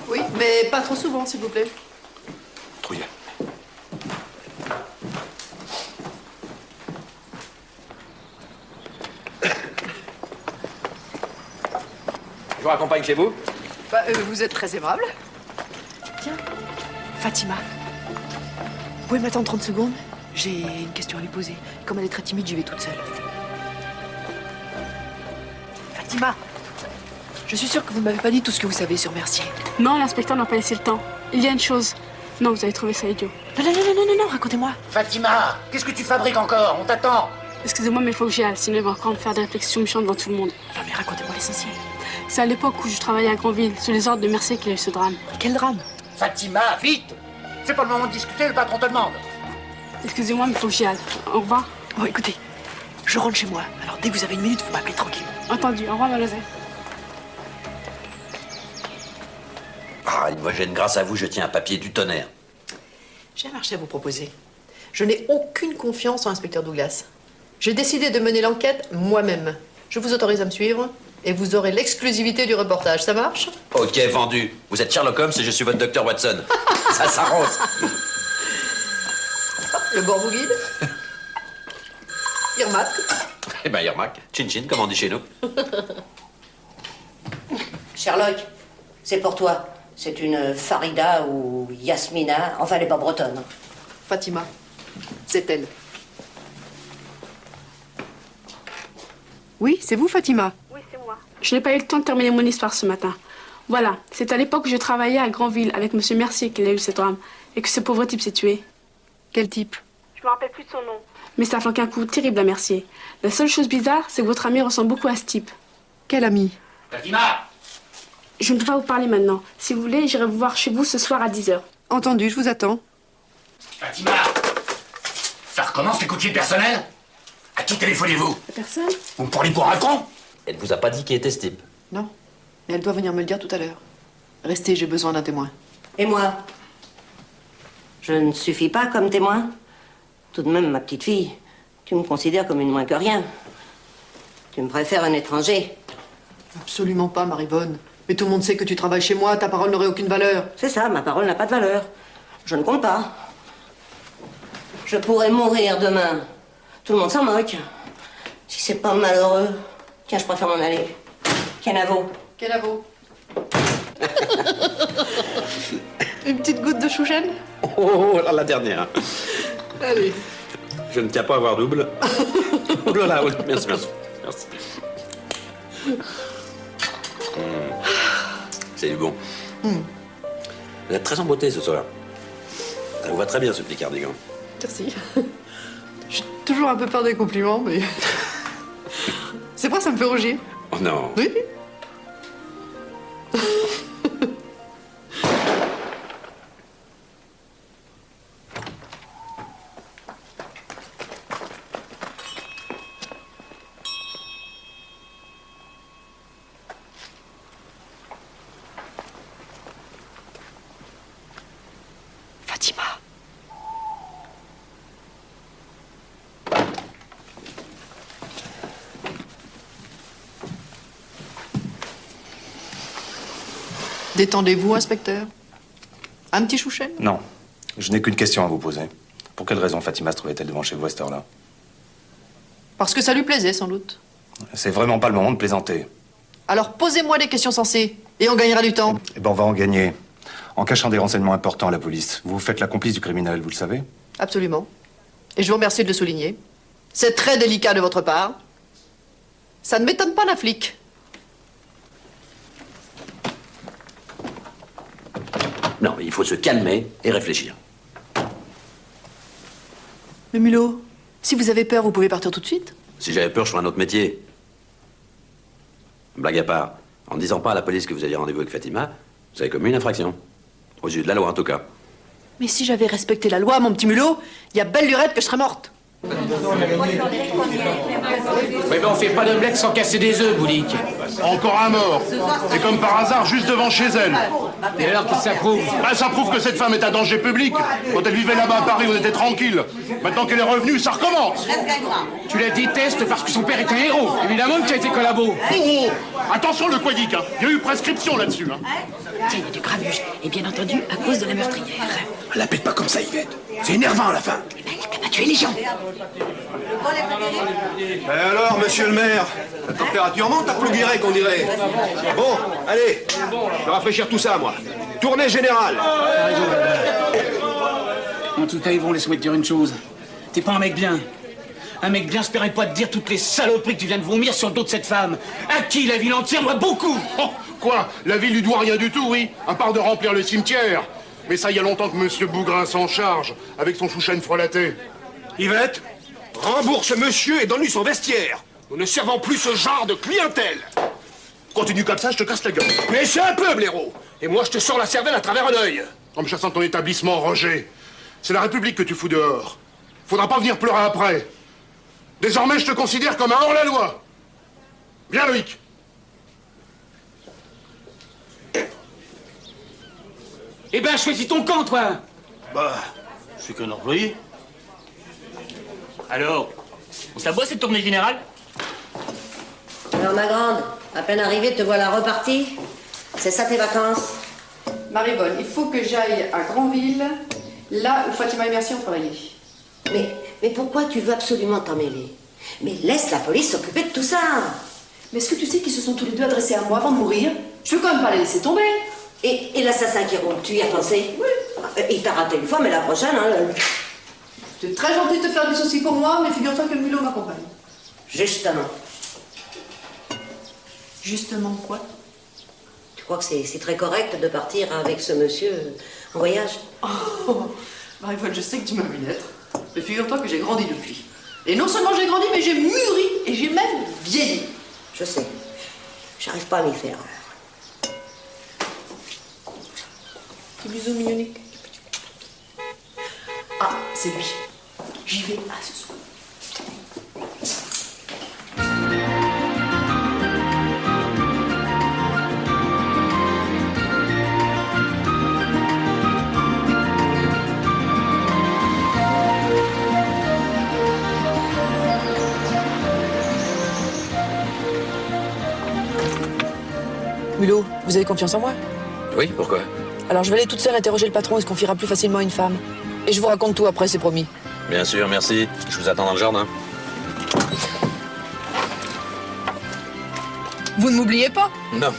Oui, mais pas trop souvent, s'il vous plaît. Trouillez. Je vous raccompagne chez vous? Bah, vous êtes très aimable. Tiens, Fatima. Vous pouvez m'attendre 30 secondes? J'ai une question à lui poser. Comme elle est très timide, j'y vais toute seule. Fatima, je suis sûre que vous ne m'avez pas dit tout ce que vous savez sur Mercier. Non, l'inspecteur n'a pas laissé le temps. Il y a une chose. Non, vous avez trouvé ça idiot. Non, racontez-moi. Fatima, qu'est-ce que tu fabriques encore? On t'attend. Excusez-moi, mais il faut que j'y aille, sinon il va encore me faire des réflexions méchantes devant tout le monde. Non, mais racontez-moi l'essentiel. C'est à l'époque où je travaillais à Granville, sous les ordres de Mercier, qu'il y a eu ce drame. Quel drame? Fatima, vite! C'est pas le moment de discuter, le patron te demande. Excusez-moi, mais il faut que j'y aille. Au revoir. Bon, écoutez, je rentre chez moi. Alors, dès que vous avez une minute, vous m'appelez tranquille. Entendu. Au revoir, mademoiselle. Ah, Imogène, grâce à vous, je tiens un papier du tonnerre. J'ai un marché à vous proposer. Je n'ai aucune confiance en l'inspecteur Douglas. J'ai décidé de mener l'enquête moi-même. Je vous autorise à me suivre et vous aurez l'exclusivité du reportage. Ça marche? Ok, vendu. Vous êtes Sherlock Holmes et je suis votre docteur Watson. Ça s'arrose. Le bord vous guide. Irmac. Eh ben, Yermac, chin-chin, comme on dit chez nous. Sherlock, c'est pour toi. C'est une Farida ou Yasmina. Enfin, elle n'est pas bretonne. Fatima. C'est elle. Oui, c'est vous, Fatima? Oui, c'est moi. Je n'ai pas eu le temps de terminer mon histoire ce matin. Voilà, c'est à l'époque où je travaillais à Granville avec Monsieur Mercier qu'il a eu ce drame et que ce pauvre type s'est tué. Quel type? Je me rappelle plus de son nom. Mais ça a flanqué un coup terrible à Mercier. La seule chose bizarre, c'est que votre ami ressemble beaucoup à ce type. Quel ami? Fatima! Je ne peux pas vous parler maintenant. Si vous voulez, j'irai vous voir chez vous ce soir à 10h. Entendu, je vous attends. Fatima! Ça recommence les coups de fil personnels? À qui téléphonez-vous? À personne? Vous me prenez pour un con? Elle ne vous a pas dit qui était ce type? Non. Mais elle doit venir me le dire tout à l'heure. Restez, j'ai besoin d'un témoin. Et moi? Je ne suffis pas comme témoin? Tout de même, ma petite fille, tu me considères comme une moins que rien. Tu me préfères un étranger? Absolument pas, Marivonne. Mais tout le monde sait que tu travailles chez moi, ta parole n'aurait aucune valeur. C'est ça, ma parole n'a pas de valeur. Je ne compte pas. Je pourrais mourir demain. Tout le monde s'en moque. Si c'est pas malheureux. Tiens, je préfère m'en aller. Canavo. Canavo. Une petite goutte de chouchen? Oh, la dernière. Allez. Je ne tiens pas à avoir double. Oh là là, oui, merci. C'est du bon. Vous êtes très embottée ce soir. Ça vous va très bien ce petit cardigan. Merci. J'ai toujours un peu peur des compliments, mais... C'est vrai, ça me fait rougir. Oh non. Oui. Fatima. Détendez-vous, inspecteur. Un petit chouchen? Non. Je n'ai qu'une question à vous poser. Pour quelle raison Fatima se trouvait-elle devant chez vous à cette heure-là? Parce que ça lui plaisait, sans doute. C'est vraiment pas le moment de plaisanter. Alors posez-moi des questions sensées, et on gagnera du temps. Eh ben, on va en gagner. En cachant des renseignements importants à la police. Vous faites la complice du criminel, vous le savez? Absolument. Et je vous remercie de le souligner. C'est très délicat de votre part. Ça ne m'étonne pas, la flic. Non, il faut se calmer et réfléchir. Mais Mulot, si vous avez peur, vous pouvez partir tout de suite. Si j'avais peur, je ferais un autre métier. Blague à part, en ne disant pas à la police que vous aviez rendez-vous avec Fatima, vous avez commis une infraction. Aux yeux de la loi, en tout cas. Mais si j'avais respecté la loi, mon petit Mulot, il y a belle lurette que je serais morte. Oui, ben on fait pas d'omelette sans casser des œufs, Boulique. Encore un mort. Et comme par hasard, juste devant chez elle. Et alors, qu'est-ce que ça prouve? Ah, ça prouve que cette femme est un danger public. Quand elle vivait là-bas à Paris, on était tranquille. Maintenant qu'elle est revenue, ça recommence. Tu la détestes parce que son père est un héros. Évidemment que tu as été collabo. Oh, attention le quadique, hein. Il y a eu prescription là-dessus. Hein. Tiens, il y a du grabuge. Et bien entendu, à cause de la meurtrière. La pète pas comme ça, Yvette. C'est énervant à la fin. Elle va tuer les gens. Et alors, monsieur le maire, la température monte à Plouguirec, on dirait. Bon, allez, je vais rafraîchir tout ça, moi. Tournée générale. En tout cas, Yvon, laisse-moi te dire une chose. T'es pas un mec bien. Un mec bien se permet pas de dire toutes les saloperies que tu viens de vomir sur le dos de cette femme. À qui la ville entière doit beaucoup. Oh, quoi? La ville lui doit rien du tout, oui. À part de remplir le cimetière. Mais ça, il y a longtemps que monsieur Bougrin s'en charge, avec son chouchen frelaté. Yvette, rembourse monsieur et donne-lui son vestiaire. Nous ne servons plus ce genre de clientèle. Continue comme ça, je te casse la gueule. Mais c'est un peu, blaireau. Et moi, je te sors la cervelle à travers un œil. En me chassant de ton établissement, Roger. C'est la République que tu fous dehors. Faudra pas venir pleurer après. Désormais, je te considère comme un hors-la-loi. Viens, Loïc. Eh ben, choisis ton camp, toi. Bah, je suis qu'un employé. Alors, on s'aboie cette tournée générale? Alors, ma grande, à peine arrivée, te voilà repartie. C'est ça tes vacances? Marie-Bonne, il faut que j'aille à Granville, là où Fatima et Merci ont travaillé. Mais pourquoi tu veux absolument t'en mêler? Mais laisse la police s'occuper de tout ça. Mais est-ce que tu sais qu'ils se sont tous les deux adressés à moi avant de mourir? Je peux quand même pas les laisser tomber. Et l'assassin qui roule, tu y as pensé? Oui. Il t'a raté une fois, mais la prochaine, hein... C'est très gentil de te faire du souci pour moi, mais figure-toi que le mulot m'accompagne. Justement. Justement quoi? Tu crois que c'est très correct de partir avec ce monsieur en voyage? Oh, Marie-Bonne, je sais que tu m'as vu naître, mais figure-toi que j'ai grandi depuis. Et non seulement j'ai grandi, mais j'ai mûri et j'ai même vieilli. Je sais. J'arrive pas à m'y faire. Petit bisou mignonique. Ah, c'est lui. J'y vais à ce soir. Mulot, vous avez confiance en moi? Oui, pourquoi? Alors je vais aller toute seule interroger le patron et se confiera plus facilement à une femme. Et je vous raconte tout après, c'est promis. Bien sûr, merci. Je vous attends dans le jardin. Vous ne m'oubliez pas? Non.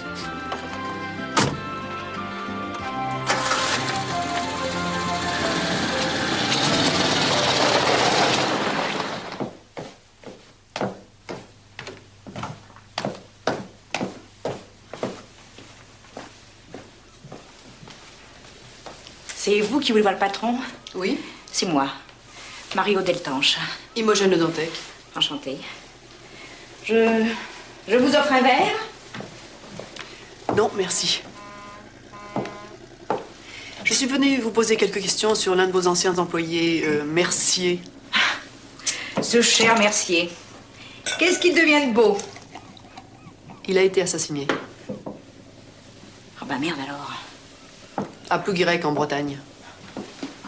C'est vous qui voulez voir le patron? Oui. C'est moi, Mario Deltanche. Imogène Le Dantec. Enchantée. Je vous offre un verre? Non, merci. Je suis venue vous poser quelques questions sur l'un de vos anciens employés, Mercier. Ce cher Mercier. Qu'est-ce qu'il devient de beau? Il a été assassiné. Oh bah merde alors. À Plouguirec, en Bretagne. Oh,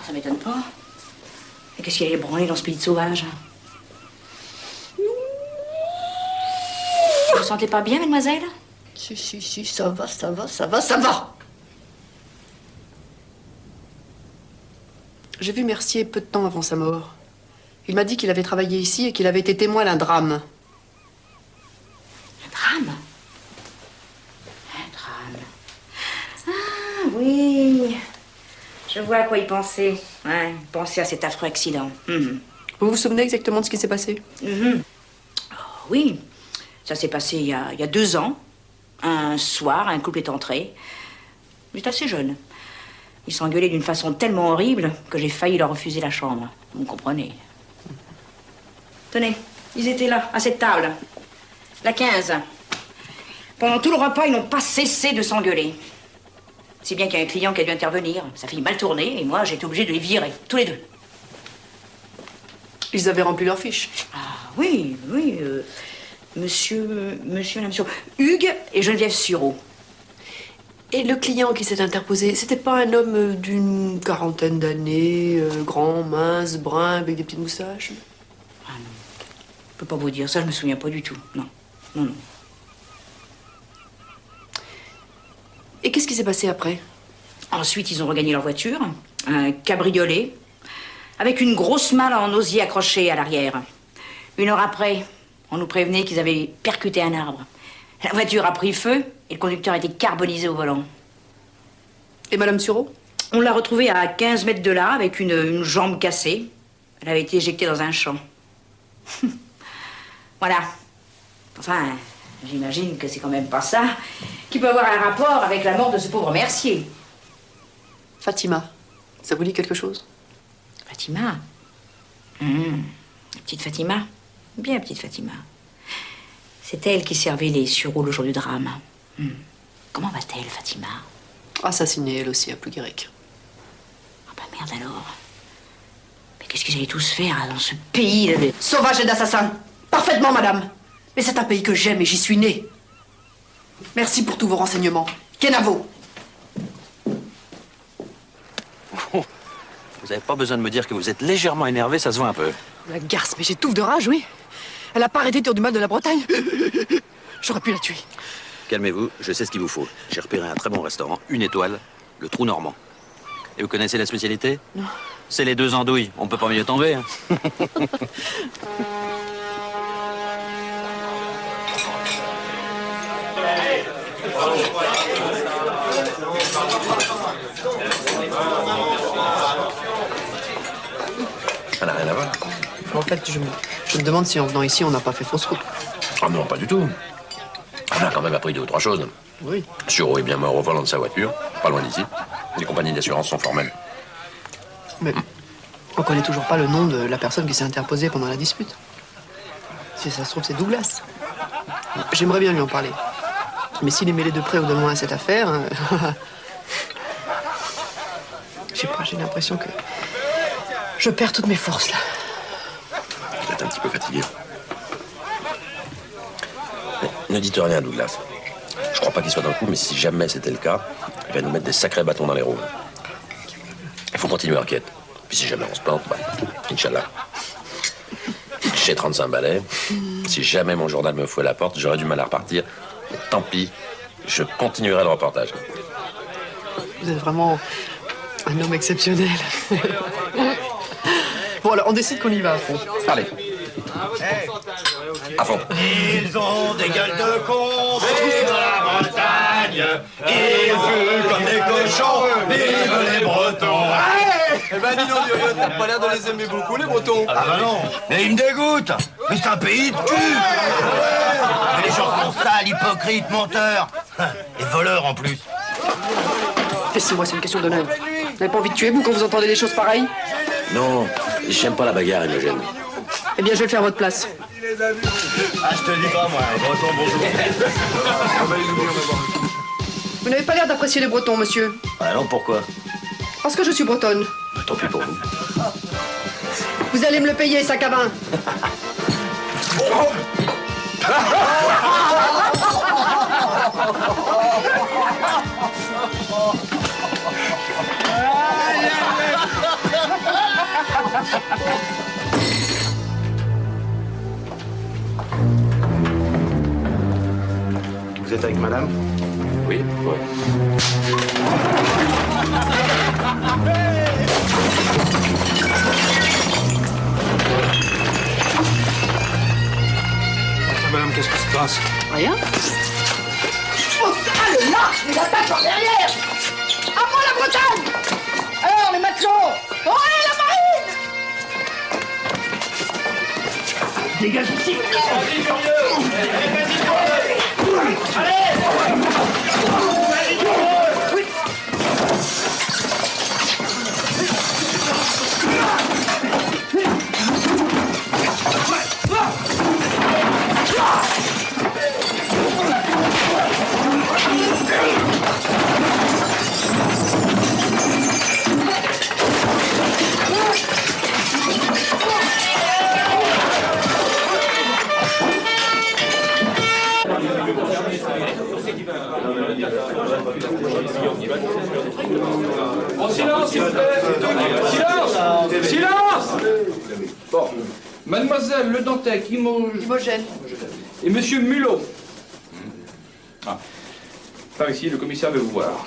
ça m'étonne pas. Et qu'est-ce qu'il allait branler dans ce pays de sauvages? Vous vous sentez pas bien, mademoiselle? Si, ça va, ça va, ça va, ça va. J'ai vu Mercier peu de temps avant sa mort. Il m'a dit qu'il avait travaillé ici et qu'il avait été témoin d'un drame. Un drame? Je vois à quoi il pensait. Ouais, il pensait à cet affreux accident. Vous vous souvenez exactement de ce qui s'est passé? Oh, oui, ça s'est passé il y a 2 ans. Un soir, un couple est entré. J'étais assez jeune. Ils s'engueulaient d'une façon tellement horrible que j'ai failli leur refuser la chambre. Vous me comprenez? Tenez, ils étaient là, à cette table. La 15. Pendant tout le repas, ils n'ont pas cessé de s'engueuler. Si bien qu'il y a un client qui a dû intervenir. Ça fait mal tourner et moi, j'ai été obligée de les virer, tous les 2. Ils avaient rempli leur fiche. Ah oui, oui. Monsieur, madame Sureau. Hugues et Geneviève Sureau. Et le client qui s'est interposé, c'était pas un homme d'une 40aine d'années, grand, mince, brun, avec des petites moustaches? Ah non. Je peux pas vous dire, ça je me souviens pas du tout. Non, non, non. Et qu'est-ce qui s'est passé après? Ensuite, ils ont regagné leur voiture, un cabriolet, avec une grosse malle en osier accrochée à l'arrière. 1 heure après, on nous prévenait qu'ils avaient percuté un arbre. La voiture a pris feu et le conducteur était carbonisé au volant. Et Madame Sureau? On l'a retrouvée à 15 mètres de là, avec une jambe cassée. Elle avait été éjectée dans un champ. Voilà. Enfin, j'imagine que c'est quand même pas ça qui peut avoir un rapport avec la mort de ce pauvre Mercier. Fatima, ça vous dit quelque chose? Fatima? La petite Fatima? Bien, petite Fatima. C'est elle qui servait les sureaux le jour du drame. Comment va-t-elle, Fatima? Assassinée, elle aussi, à Plouguérec. Ah bah merde alors. Mais qu'est-ce qu'ils allaient tous faire dans ce pays là, de... Sauvage et d'assassins. Parfaitement, madame. Mais c'est un pays que j'aime et j'y suis née. Merci pour tous vos renseignements. Kenavo. Vous n'avez pas besoin de me dire que vous êtes légèrement énervé, ça se voit un peu. La garce, mais j'étouffe de rage, oui. Elle a pas arrêté de dire du mal de la Bretagne. J'aurais pu la tuer. Calmez-vous, je sais ce qu'il vous faut. J'ai repéré un très bon restaurant, 1 étoile, le Trou Normand. Et vous connaissez la spécialité? Non. C'est les 2 andouilles, on peut pas mieux tomber. Hein. Ça n'a rien à voir. En fait, je me demande si en venant ici, on n'a pas fait fausse route. Ah non, pas du tout. On a quand même appris 2 ou 3 choses. Oui. Sureau est bien mort au volant de sa voiture, pas loin d'ici. Les compagnies d'assurance sont formelles. Mais on connaît toujours pas le nom de la personne qui s'est interposée pendant la dispute. Si ça se trouve, c'est Douglas. J'aimerais bien lui en parler. Mais s'il est mêlé de près ou de loin à cette affaire... Je sais pas, j'ai l'impression que... Je perds toutes mes forces, là. Vous êtes un petit peu fatigué. Mais ne dites rien à Douglas. Je crois pas qu'il soit dans le coup, mais si jamais c'était le cas, il va nous mettre des sacrés bâtons dans les roues. Il faut continuer l'enquête. Puis si jamais on se plante, bah, Inch'Allah. J'ai 35 balais. Si jamais mon journal me fouet à la porte, j'aurais du mal à repartir. Mais tant pis, je continuerai le reportage. Vous êtes vraiment un homme exceptionnel. Bon, alors, on décide qu'on y va à fond. Allez. À fond. Ils ont des gueules de cons, vive la Bretagne. Ils jouent comme des cochons, vive les Bretons. Eh ben dis donc, Durieux, t'as pas l'air de les aimer beaucoup, les Bretons. Ah bah non, mais ils me dégoûtent. Mais c'est un pays de cul. Mais les gens sont sales, hypocrites, menteurs. Et voleurs en plus. Laissez-moi, c'est une question d'honneur. Vous n'avez pas envie de tuer, vous, quand vous entendez des choses pareilles? Non, j'aime pas la bagarre, Imogène. Eh bien, je vais le faire à votre place. Ah, je te le dis pas, moi. Breton, bonjour. Vous n'avez pas l'air d'apprécier les Bretons, monsieur. Ah non, pourquoi? Parce que je suis bretonne. Tant pis pour vous. Vous allez me le payer, sac à vin. Vous êtes avec madame? Oui, oui. Madame, qu'est-ce qui se passe? Rien. Oh, ça, le lâche, les attaques par derrière. À moi la Bretagne. Alors, Silence, s'il vous plaît. Silence. Silence. Bon. Mademoiselle Le Dantec, Imogène. Et monsieur Mulot. Ah. Par ici, le commissaire veut vous voir.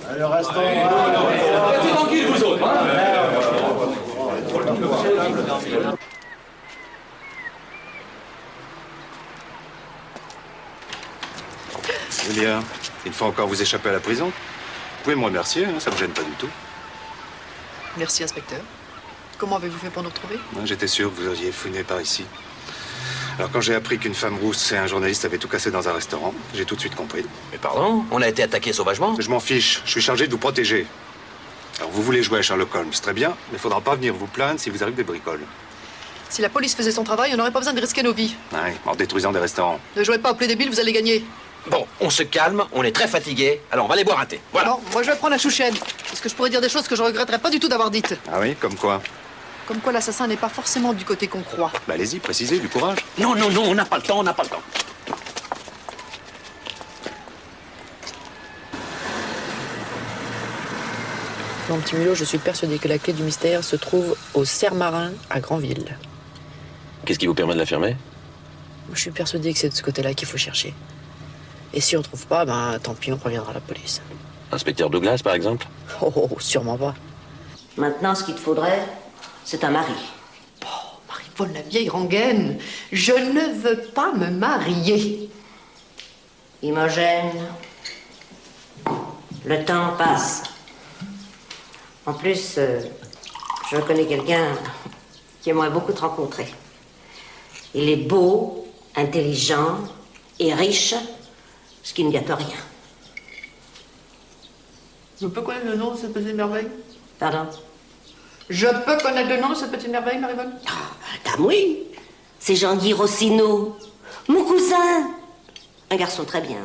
Allez, restons. Restez tranquille, vous autres. Hein. Eh bien, une fois encore vous échappez à la prison. Vous pouvez me remercier, hein, ça me gêne pas du tout. Merci, inspecteur. Comment avez-vous fait pour nous retrouver? J'étais sûr que vous auriez fouiné par ici. Alors quand j'ai appris qu'une femme rousse et un journaliste avaient tout cassé dans un restaurant, j'ai tout de suite compris. Mais pardon? On a été attaqué sauvagement? Je m'en fiche, je suis chargé de vous protéger. Alors vous voulez jouer à Sherlock Holmes, très bien, mais il faudra pas venir vous plaindre si vous arrive des bricoles. Si la police faisait son travail, on n'aurait pas besoin de risquer nos vies. Ouais, en détruisant des restaurants. Ne jouez pas au plus débile, vous allez gagner. Bon, on se calme, on est très fatigué, alors on va aller boire un thé. Voilà. Non, moi je vais prendre la chouchène, parce que je pourrais dire des choses que je regretterais pas du tout d'avoir dites. Ah oui, comme quoi? Comme quoi l'assassin n'est pas forcément du côté qu'on croit. Bah allez-y, précisez, du courage. Non, on n'a pas le temps, on n'a pas le temps. Mon petit Mulot, je suis persuadée que la clé du mystère se trouve au Cerf-Marin à Granville. Qu'est-ce qui vous permet de l'affirmer? Je suis persuadée que c'est de ce côté-là qu'il faut chercher. Et si on trouve pas, ben tant pis, on préviendra la police. Inspecteur Douglas, par exemple? Oh, sûrement pas. Maintenant, ce qu'il te faudrait, c'est un mari. Marie-Paul, la vieille rengaine, je ne veux pas me marier. Imogène, le temps passe. En plus, je connais quelqu'un qui aimerait beaucoup te rencontrer. Il est beau, intelligent et riche, ce qui ne gâte rien. Je peux connaître le nom de cette petite merveille? Pardon? Je peux connaître le nom de cette petite merveille, Marie-Paul? Madame, oui. C'est Jean-Guy Rossineau, mon cousin. Un garçon très bien.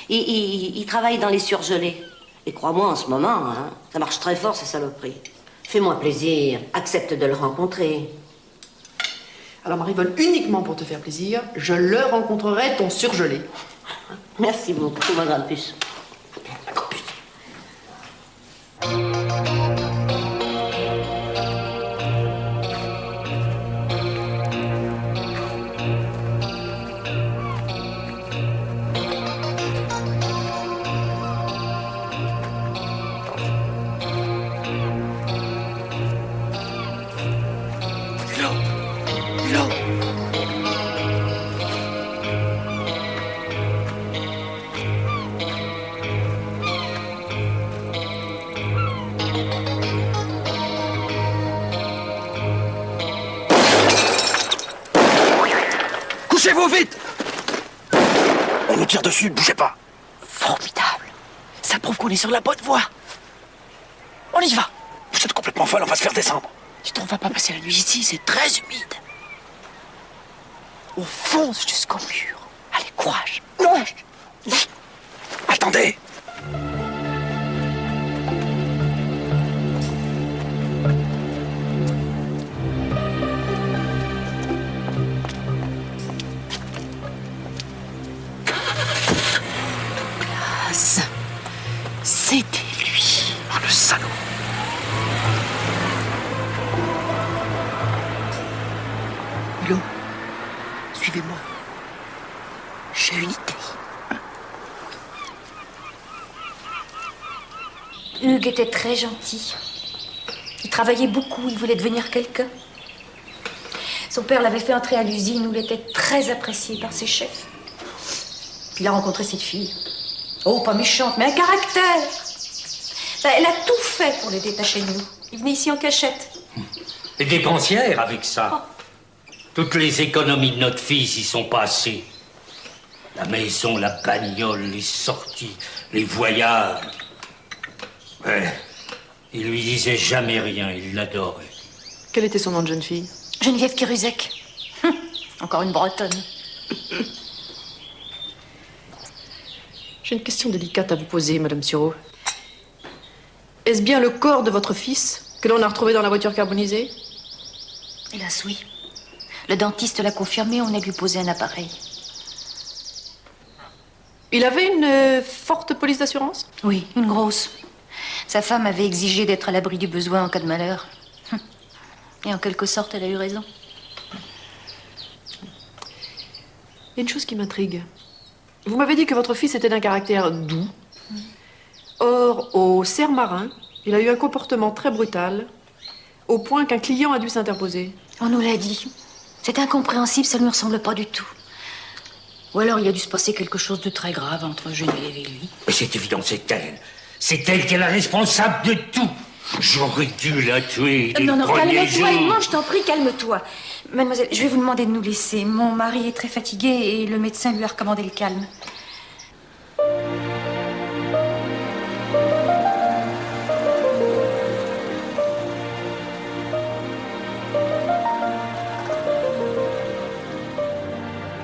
Il travaille dans les surgelés. Et crois-moi, en ce moment, hein, ça marche très fort, ces saloperies. Fais-moi plaisir, accepte de le rencontrer. Alors, Marie-Paul, uniquement pour te faire plaisir, je le rencontrerai, ton surgelé. Merci beaucoup, ma grande puce. Couchez-vous vite! On nous tire dessus, ne bougez pas. Formidable. Ça prouve qu'on est sur la bonne voie. On y va. Vous êtes complètement folle, on va se faire descendre. Dis donc, on va pas passer la nuit ici, c'est très humide. On fonce jusqu'au mur. Allez, courage. Non. Attendez! C'était lui. Oh, le salaud. Mulot, suivez-moi. J'ai une idée. Hugues était très gentil. Il travaillait beaucoup, il voulait devenir quelqu'un. Son père l'avait fait entrer à l'usine où il était très apprécié par ses chefs. Puis il a rencontré cette fille. Oh, pas méchante, mais un caractère. Elle a tout fait pour les détacher de nous. Il venait ici en cachette. Et dépensière avec ça. Toutes les économies de notre fils y sont passées. La maison, la bagnole, les sorties, les voyages. Ouais. Il lui disait jamais rien, il l'adorait. Quel était son nom de jeune fille? Geneviève Kiruzek. Encore une bretonne. J'ai une question délicate à vous poser, Madame Sureau. Est-ce bien le corps de votre fils que l'on a retrouvé dans la voiture carbonisée? Hélas, oui. Le dentiste l'a confirmé, on a lui posé un appareil. Il avait une forte police d'assurance? Oui, une grosse. Sa femme avait exigé d'être à l'abri du besoin en cas de malheur. Et en quelque sorte, elle a eu raison. Il y a une chose qui m'intrigue. Vous m'avez dit que votre fils était d'un caractère doux. Or, au cerf marin, il a eu un comportement très brutal, au point qu'un client a dû s'interposer. On nous l'a dit. C'est incompréhensible, ça ne lui ressemble pas du tout. Ou alors il a dû se passer quelque chose de très grave entre Geneviève et lui. Mais c'est évident, c'est elle. C'est elle qui est la responsable de tout. J'aurais dû la tuer dès Non, le premier calme-toi, jour. Edmond, je t'en prie, calme-toi. Mademoiselle, je vais vous demander de nous laisser. Mon mari est très fatigué et le médecin lui a recommandé le calme.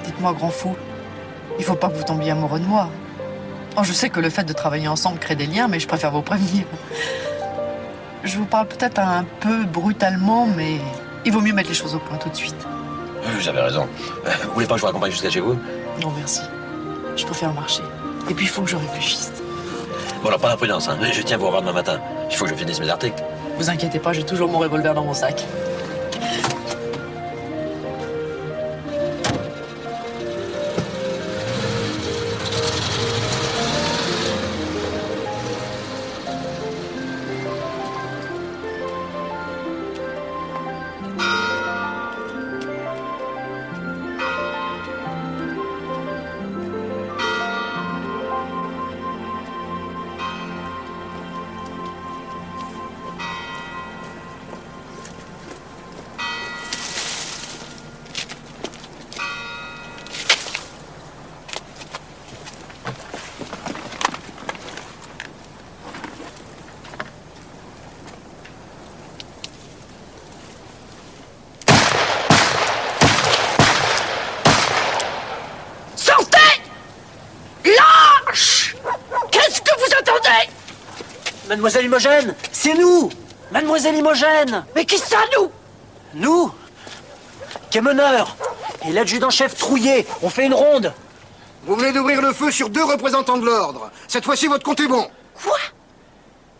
Dites-moi, grand fou, il faut pas que vous tombiez amoureux de moi. Oh, je sais que le fait de travailler ensemble crée des liens, mais je préfère vous prévenir. Je vous parle peut-être un peu brutalement, mais il vaut mieux mettre les choses au point tout de suite. Vous avez raison. Vous voulez pas que je vous raccompagne jusqu'à chez vous? Non, merci. Je préfère marcher. Et puis, il faut que je réfléchisse. Bon, alors, pas d'imprudence, hein. Je tiens à vous revoir demain matin. Il faut que je finisse mes articles. Vous inquiétez pas, j'ai toujours mon revolver dans mon sac. Mademoiselle Imogène, c'est nous! Mademoiselle Imogène! Mais qui ça, nous? Nous? Quémeneur et l'adjudant-chef Trouillet, on fait une ronde. Vous venez d'ouvrir le feu sur 2 représentants de l'ordre. Cette fois-ci, votre compte est bon. Quoi?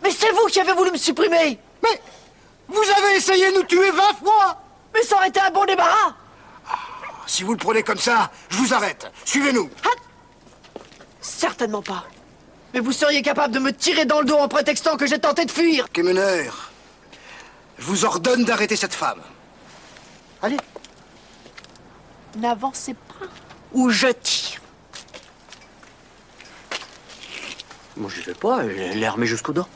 Mais c'est vous qui avez voulu me supprimer. Mais vous avez essayé de nous tuer 20 fois. Mais ça aurait été un bon débarras. Si vous le prenez comme ça, je vous arrête. Suivez-nous. Certainement pas. Mais vous seriez capable de me tirer dans le dos en prétextant que j'ai tenté de fuir. Quémeneur, je vous ordonne d'arrêter cette femme. Allez. N'avancez pas ou je tire. Moi, je vais pas, elle est armée jusqu'aux dents.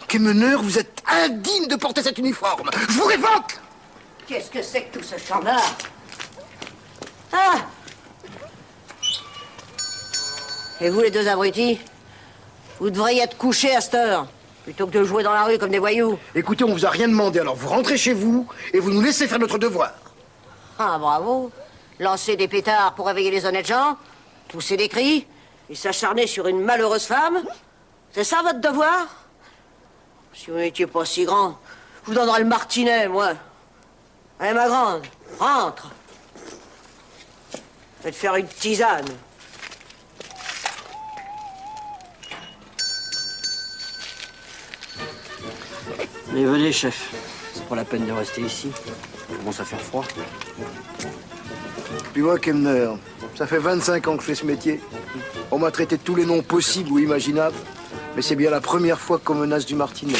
Quémeneur, vous êtes indigne de porter cet uniforme. Je vous révoque. Qu'est-ce que c'est que tout ce chamard? Ah! Et vous, les 2 abrutis? Vous devriez être couchés à cette heure, plutôt que de jouer dans la rue comme des voyous. Écoutez, on vous a rien demandé, alors vous rentrez chez vous et vous nous laissez faire notre devoir. Ah, bravo. Lancer des pétards pour réveiller les honnêtes gens, pousser des cris, et s'acharner sur une malheureuse femme. C'est ça, votre devoir? Si vous n'étiez pas si grand, je vous donnerais le martinet, moi. Allez, ma grande, rentre. Je vais te faire une tisane. Mais venez, chef. C'est pas la peine de rester ici. Il commence à faire froid. Puis moi, Quémeneur, ça fait 25 ans que je fais ce métier. On m'a traité de tous les noms possibles ou imaginables. Mais c'est bien la première fois qu'on menace du martinet.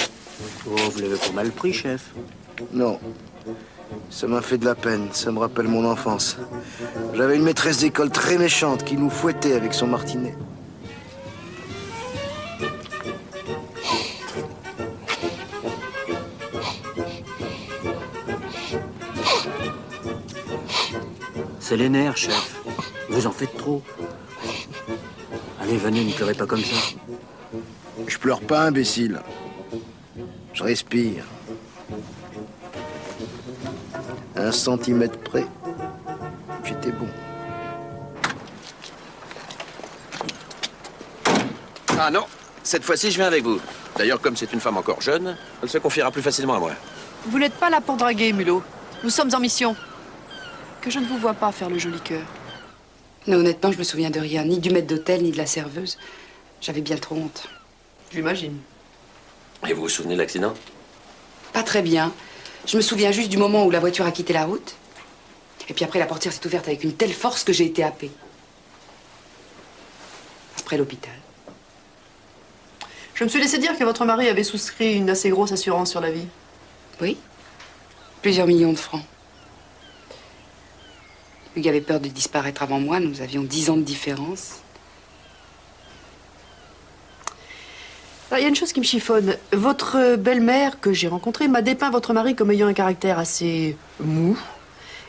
Oh, vous l'avez pas mal pris, chef. Non. Ça m'a fait de la peine. Ça me rappelle mon enfance. J'avais une maîtresse d'école très méchante qui nous fouettait avec son martinet. C'est les nerfs, chef. Vous en faites trop. Allez, venez, ne pleurez pas comme ça. Je pleure pas, imbécile. Je respire. 1 centimètre près, j'étais bon. Ah non, cette fois-ci, je viens avec vous. D'ailleurs, comme c'est une femme encore jeune, elle se confiera plus facilement à moi. Vous n'êtes pas là pour draguer, mulot. Nous sommes en mission. Que je ne vous vois pas faire le joli cœur. Non, honnêtement, je me souviens de rien, ni du maître d'hôtel, ni de la serveuse. J'avais bien trop honte. J'imagine. Et vous vous souvenez de l'accident? Pas très bien. Je me souviens juste du moment où la voiture a quitté la route. Et puis après, la portière s'est ouverte avec une telle force que j'ai été happée. Après l'hôpital. Je me suis laissé dire que votre mari avait souscrit une assez grosse assurance sur la vie. Oui. Plusieurs millions de francs. Hugues avait peur de disparaître avant moi. Nous avions 10 ans de différence. Alors, il y a une chose qui me chiffonne. Votre belle-mère que j'ai rencontrée m'a dépeint votre mari comme ayant un caractère assez mou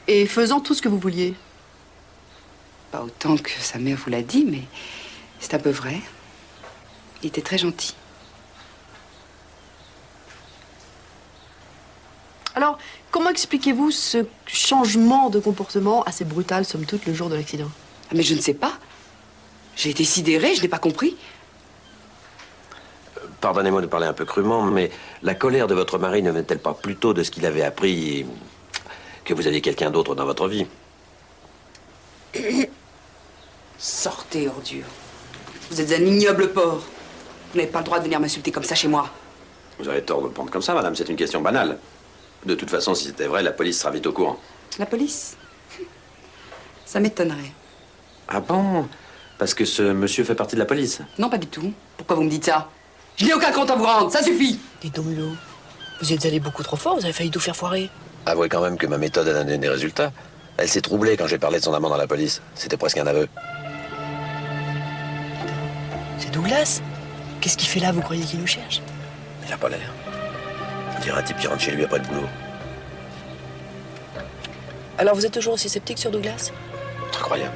et faisant tout ce que vous vouliez. Pas autant que sa mère vous l'a dit, mais c'est un peu vrai. Il était très gentil. Alors, comment expliquez-vous ce changement de comportement assez brutal, somme toute, le jour de l'accident? Mais je ne sais pas. J'ai été sidérée, je n'ai pas compris. Pardonnez-moi de parler un peu crûment, mais la colère de votre mari ne venait-elle pas plutôt de ce qu'il avait appris et que vous aviez quelqu'un d'autre dans votre vie? Sortez, ordure. Vous êtes un ignoble porc. Vous n'avez pas le droit de venir m'insulter comme ça chez moi. Vous avez tort de le prendre comme ça, madame, c'est une question banale. De toute façon, si c'était vrai, la police sera vite au courant. La police? Ça m'étonnerait. Ah bon? Parce que ce monsieur fait partie de la police? Non, pas du tout. Pourquoi vous me dites ça? Je n'ai aucun compte à vous rendre, ça suffit. Dites donc, Mulot, vous y êtes allé beaucoup trop fort, vous avez failli tout faire foirer. Avouez quand même que ma méthode a donné des résultats. Elle s'est troublée quand j'ai parlé de son amant dans la police. C'était presque un aveu. C'est Douglas. Qu'est-ce qu'il fait là, vous croyez qu'il nous cherche? Il a pas l'air. On dirait un type qui rentre chez lui après le boulot. Alors vous êtes toujours aussi sceptique sur Douglas? Incroyable.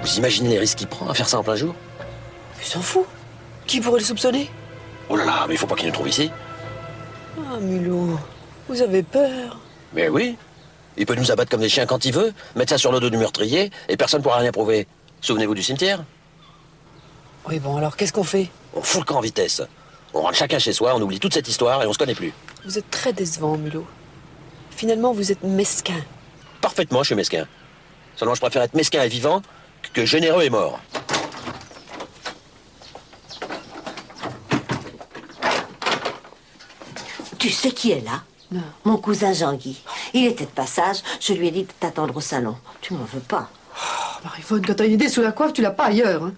Vous imaginez les risques qu'il prend à faire ça en plein jour? Il s'en fout. Qui pourrait le soupçonner? Oh là là, mais il faut pas qu'il nous trouve ici. Ah, Mulot, vous avez peur. Mais oui. Il peut nous abattre comme des chiens quand il veut, mettre ça sur le dos du meurtrier, et personne ne pourra rien prouver. Souvenez-vous du cimetière? Oui, bon, alors qu'est-ce qu'on fait? On fout le camp en vitesse. On rentre chacun chez soi, on oublie toute cette histoire et on se connaît plus. Vous êtes très décevant, Mulot. Finalement, vous êtes mesquin. Parfaitement, je suis mesquin. Seulement, je préfère être mesquin et vivant que généreux et mort. Tu sais qui est là? Non. Mon cousin Jean-Guy. Il était de passage, je lui ai dit de t'attendre au salon. Tu m'en veux pas? Oh, Marie-Faune, quand t'as une idée sous la coiffe, tu l'as pas ailleurs. Hein.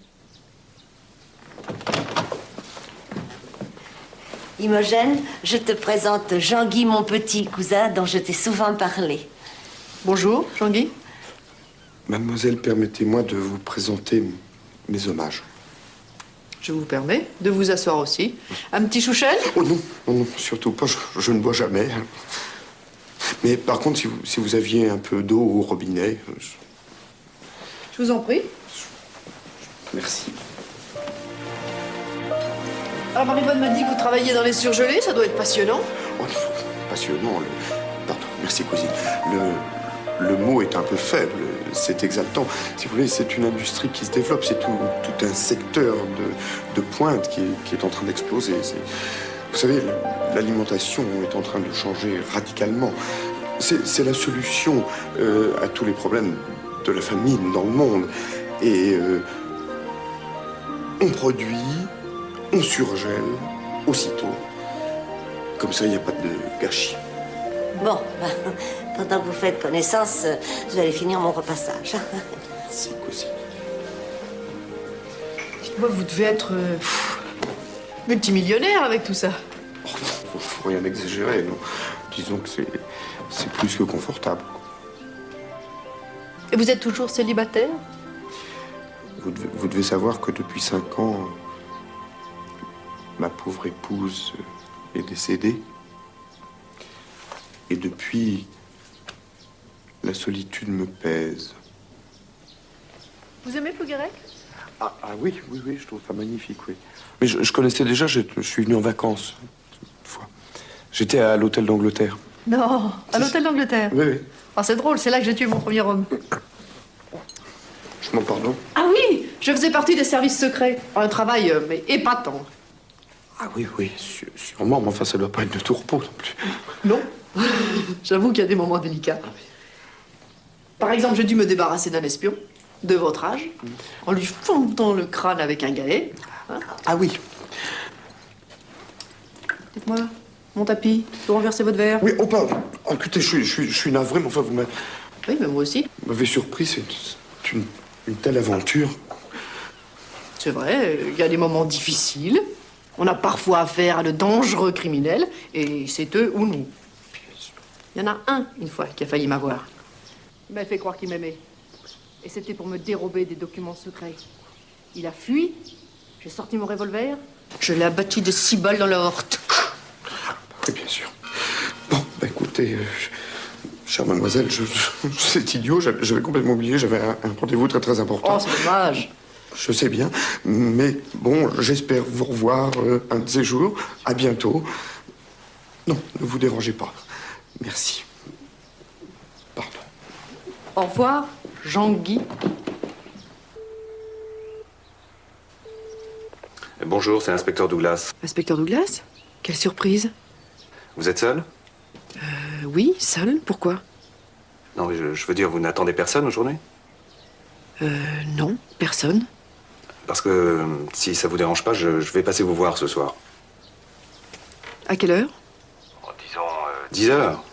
Imogène, je te présente Jean-Guy, mon petit cousin dont je t'ai souvent parlé. Bonjour, Jean-Guy. Mademoiselle, permettez-moi de vous présenter mes hommages. Je vous permets de vous asseoir aussi. Un petit chouchel? Oh non, non, non, surtout pas, je ne bois jamais. Mais par contre, si vous aviez un peu d'eau au robinet... Je vous en prie. Merci. Alors, Marie-Bonne m'a dit que vous travailliez dans les surgelés, ça doit être passionnant. Oh, passionnant. Pardon, merci, cousine. Le mot est un peu faible, c'est exaltant. Si vous voulez, c'est une industrie qui se développe, c'est tout un secteur de pointe qui est en train d'exploser. Vous savez, l'alimentation est en train de changer radicalement. C'est la solution à tous les problèmes de la famine dans le monde. Et on produit, on surgèle aussitôt. Comme ça, il n'y a pas de gâchis. Bon, pendant que vous faites connaissance, je vais aller finir mon repassage. Merci, cousine. Dites-moi, vous devez être multimillionnaire avec tout ça. Faut rien exagérer, non. Disons que c'est plus que confortable. Et vous êtes toujours célibataire? Vous devez savoir que depuis 5 ans, ma pauvre épouse est décédée. Et depuis, la solitude me pèse. Vous aimez Plouguérec? Ah oui, je trouve ça magnifique, oui. Mais je connaissais déjà, je suis venu en vacances une fois. J'étais à l'hôtel d'Angleterre. Non, à l'hôtel d'Angleterre. Oui. Ah, c'est drôle, c'est là que j'ai tué mon premier homme. Je m'en pardonne. Ah oui, je faisais partie des services secrets. Un travail, mais épatant. Ah oui, sûrement, mais enfin, ça doit pas être de tout repos non plus. Non. J'avoue qu'il y a des moments délicats. Par exemple, j'ai dû me débarrasser d'un espion de votre âge en lui fondant le crâne avec un galet. Hein? Ah oui. Dites-moi, mon tapis, vous renversez votre verre? Oui, oh, pardon. Écoutez, je suis navré, mais enfin, vous m'avez... Oui, mais moi aussi. Vous m'avez surpris, c'est une telle aventure. C'est vrai, il y a des moments difficiles. On a parfois affaire à de dangereux criminels, et c'est eux ou nous. Il y en a un, une fois, qui a failli m'avoir. Il m'a fait croire qu'il m'aimait. Et c'était pour me dérober des documents secrets. Il a fui, j'ai sorti mon revolver, je l'ai abattu de 6 balles dans la horte. Oui, bien sûr. Bon, bah écoutez, chère mademoiselle, c'est idiot, j'avais complètement oublié, j'avais un rendez-vous très très important. Oh, c'est dommage. Je sais bien, mais bon, j'espère vous revoir un de ces jours. À bientôt. Non, ne vous dérangez pas. Merci. Au revoir, Jean-Guy. Bonjour, c'est l'inspecteur Douglas. Inspecteur Douglas? Quelle surprise. Vous êtes seul? Oui, seul. Pourquoi? Non, mais je veux dire, vous n'attendez personne aujourd'hui? Non, personne. Parce que si ça vous dérange pas, je vais passer vous voir ce soir. À quelle heure? Disons 10 heures.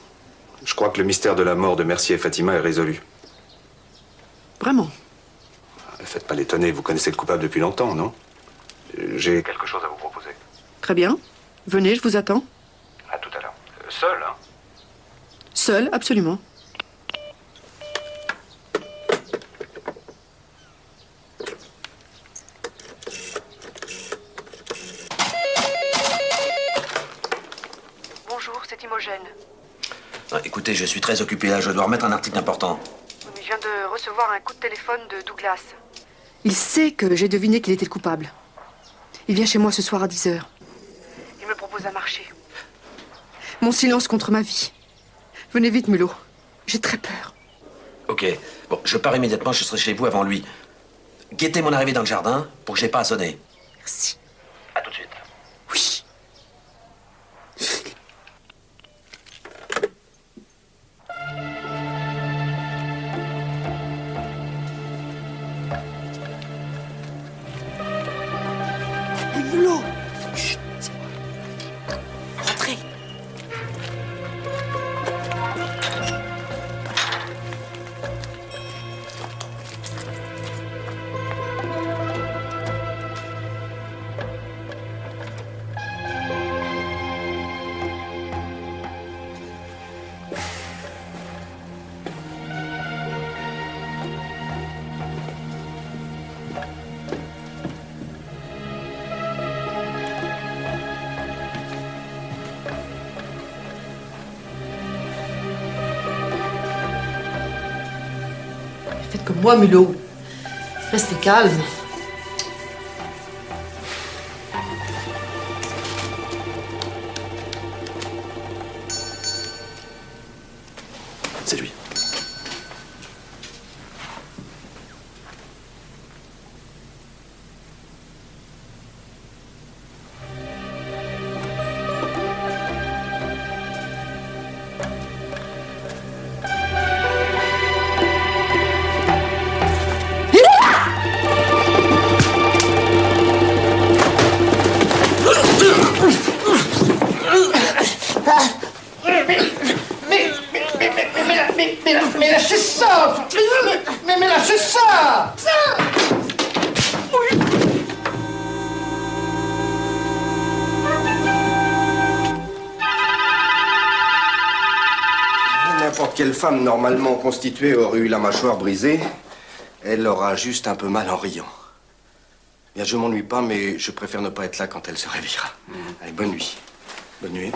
Je crois que le mystère de la mort de Mercier et Fatima est résolu. Vraiment? Faites pas l'étonner, vous connaissez le coupable depuis longtemps, non? J'ai quelque chose à vous proposer. Très bien. Venez, je vous attends. À tout à l'heure. Seul, hein? Seul, absolument. Bonjour, c'est Imogène. Ah, écoutez, je suis très occupé là, je dois remettre un article important. Je viens de recevoir un coup de téléphone de Douglas. Il sait que j'ai deviné qu'il était le coupable. Il vient chez moi ce soir à 10 heures. Il me propose un marché. Mon silence contre ma vie. Venez vite, Mulot. J'ai très peur. Ok, bon, je pars immédiatement, je serai chez vous avant lui. Guettez mon arrivée dans le jardin pour que j'ai pas à sonner. Merci. À tout de suite. Oui. Mulot. Chut, c'est moi. Rentrez. Faites comme moi, Mulot. Restez calme. C'est lui. Mais lâchez ça! Mais lâchez ça! N'importe quelle femme normalement constituée aurait eu la mâchoire brisée. Elle aura juste un peu mal en riant. Bien, je m'ennuie pas, mais je préfère ne pas être là quand elle se réveillera. Allez, bonne nuit. Bonne nuit.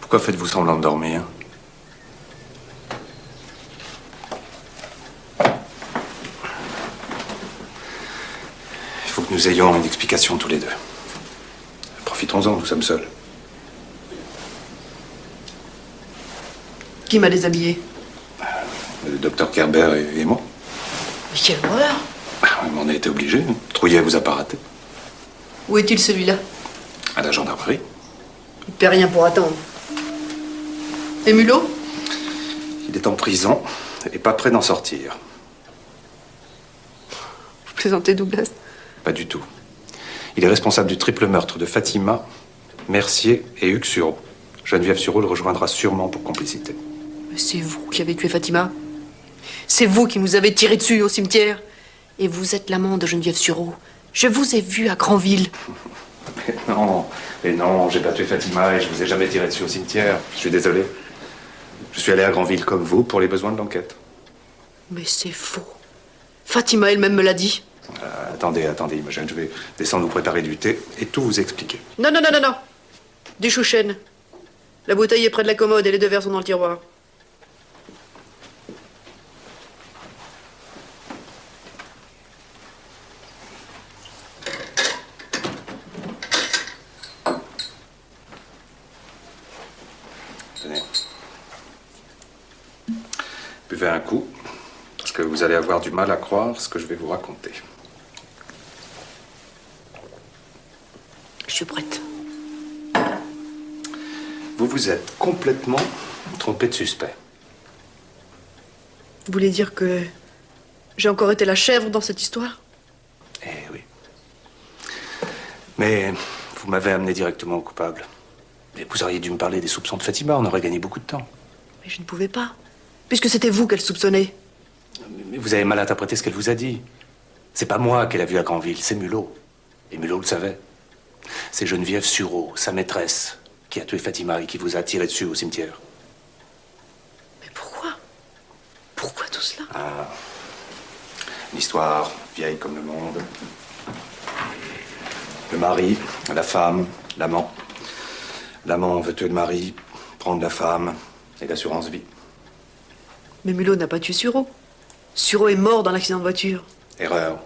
Pourquoi faites-vous semblant de dormir? Il faut que nous ayons une explication tous les deux. Profitons-en, nous sommes seuls. Qui m'a déshabillé? Le docteur Kerber et moi. Mais quelle horreur! On a été obligés. Trouillet vous a pas raté. Où est-il celui-là? À la gendarmerie. Il paie rien pour attendre. Et Mulot? Il est en prison et pas prêt d'en sortir. Vous plaisantez, Douglas? Pas du tout. Il est responsable du triple meurtre de Fatima, Mercier et Hugues Sureau. Geneviève Sureau le rejoindra sûrement pour complicité. Mais c'est vous qui avez tué Fatima. C'est vous qui nous avez tiré dessus au cimetière. Et vous êtes l'amant de Geneviève Sureau. Je vous ai vu à Granville. Mais non, j'ai pas tué Fatima et je vous ai jamais tiré dessus au cimetière. Je suis désolé. Je suis allé à Granville comme vous pour les besoins de l'enquête. Mais c'est faux. Fatima elle-même me l'a dit. Attendez, Imogen, je vais descendre vous préparer du thé et tout vous expliquer. Non. Du chouchen. La bouteille est près de la commode et les 2 verres sont dans le tiroir. Tenez. Buvez un coup, parce que vous allez avoir du mal à croire ce que je vais vous raconter. Je suis prête. Vous vous êtes complètement trompé de suspect. Vous voulez dire que j'ai encore été la chèvre dans cette histoire? Eh oui. Mais vous m'avez amené directement au coupable. Mais vous auriez dû me parler des soupçons de Fatima, on aurait gagné beaucoup de temps. Mais je ne pouvais pas, puisque c'était vous qu'elle soupçonnait. Mais vous avez mal interprété ce qu'elle vous a dit. C'est pas moi qu'elle a vu à Granville, c'est Mulot. Et Mulot le savait. C'est Geneviève Sureau, sa maîtresse, qui a tué Fatima et qui vous a tiré dessus au cimetière. Mais pourquoi? Pourquoi tout cela? Ah, une histoire vieille comme le monde. Le mari, la femme, l'amant. L'amant veut tuer le mari, prendre la femme et l'assurance vie. Mais Mulot n'a pas tué Sureau. Sureau est mort dans l'accident de voiture. Erreur.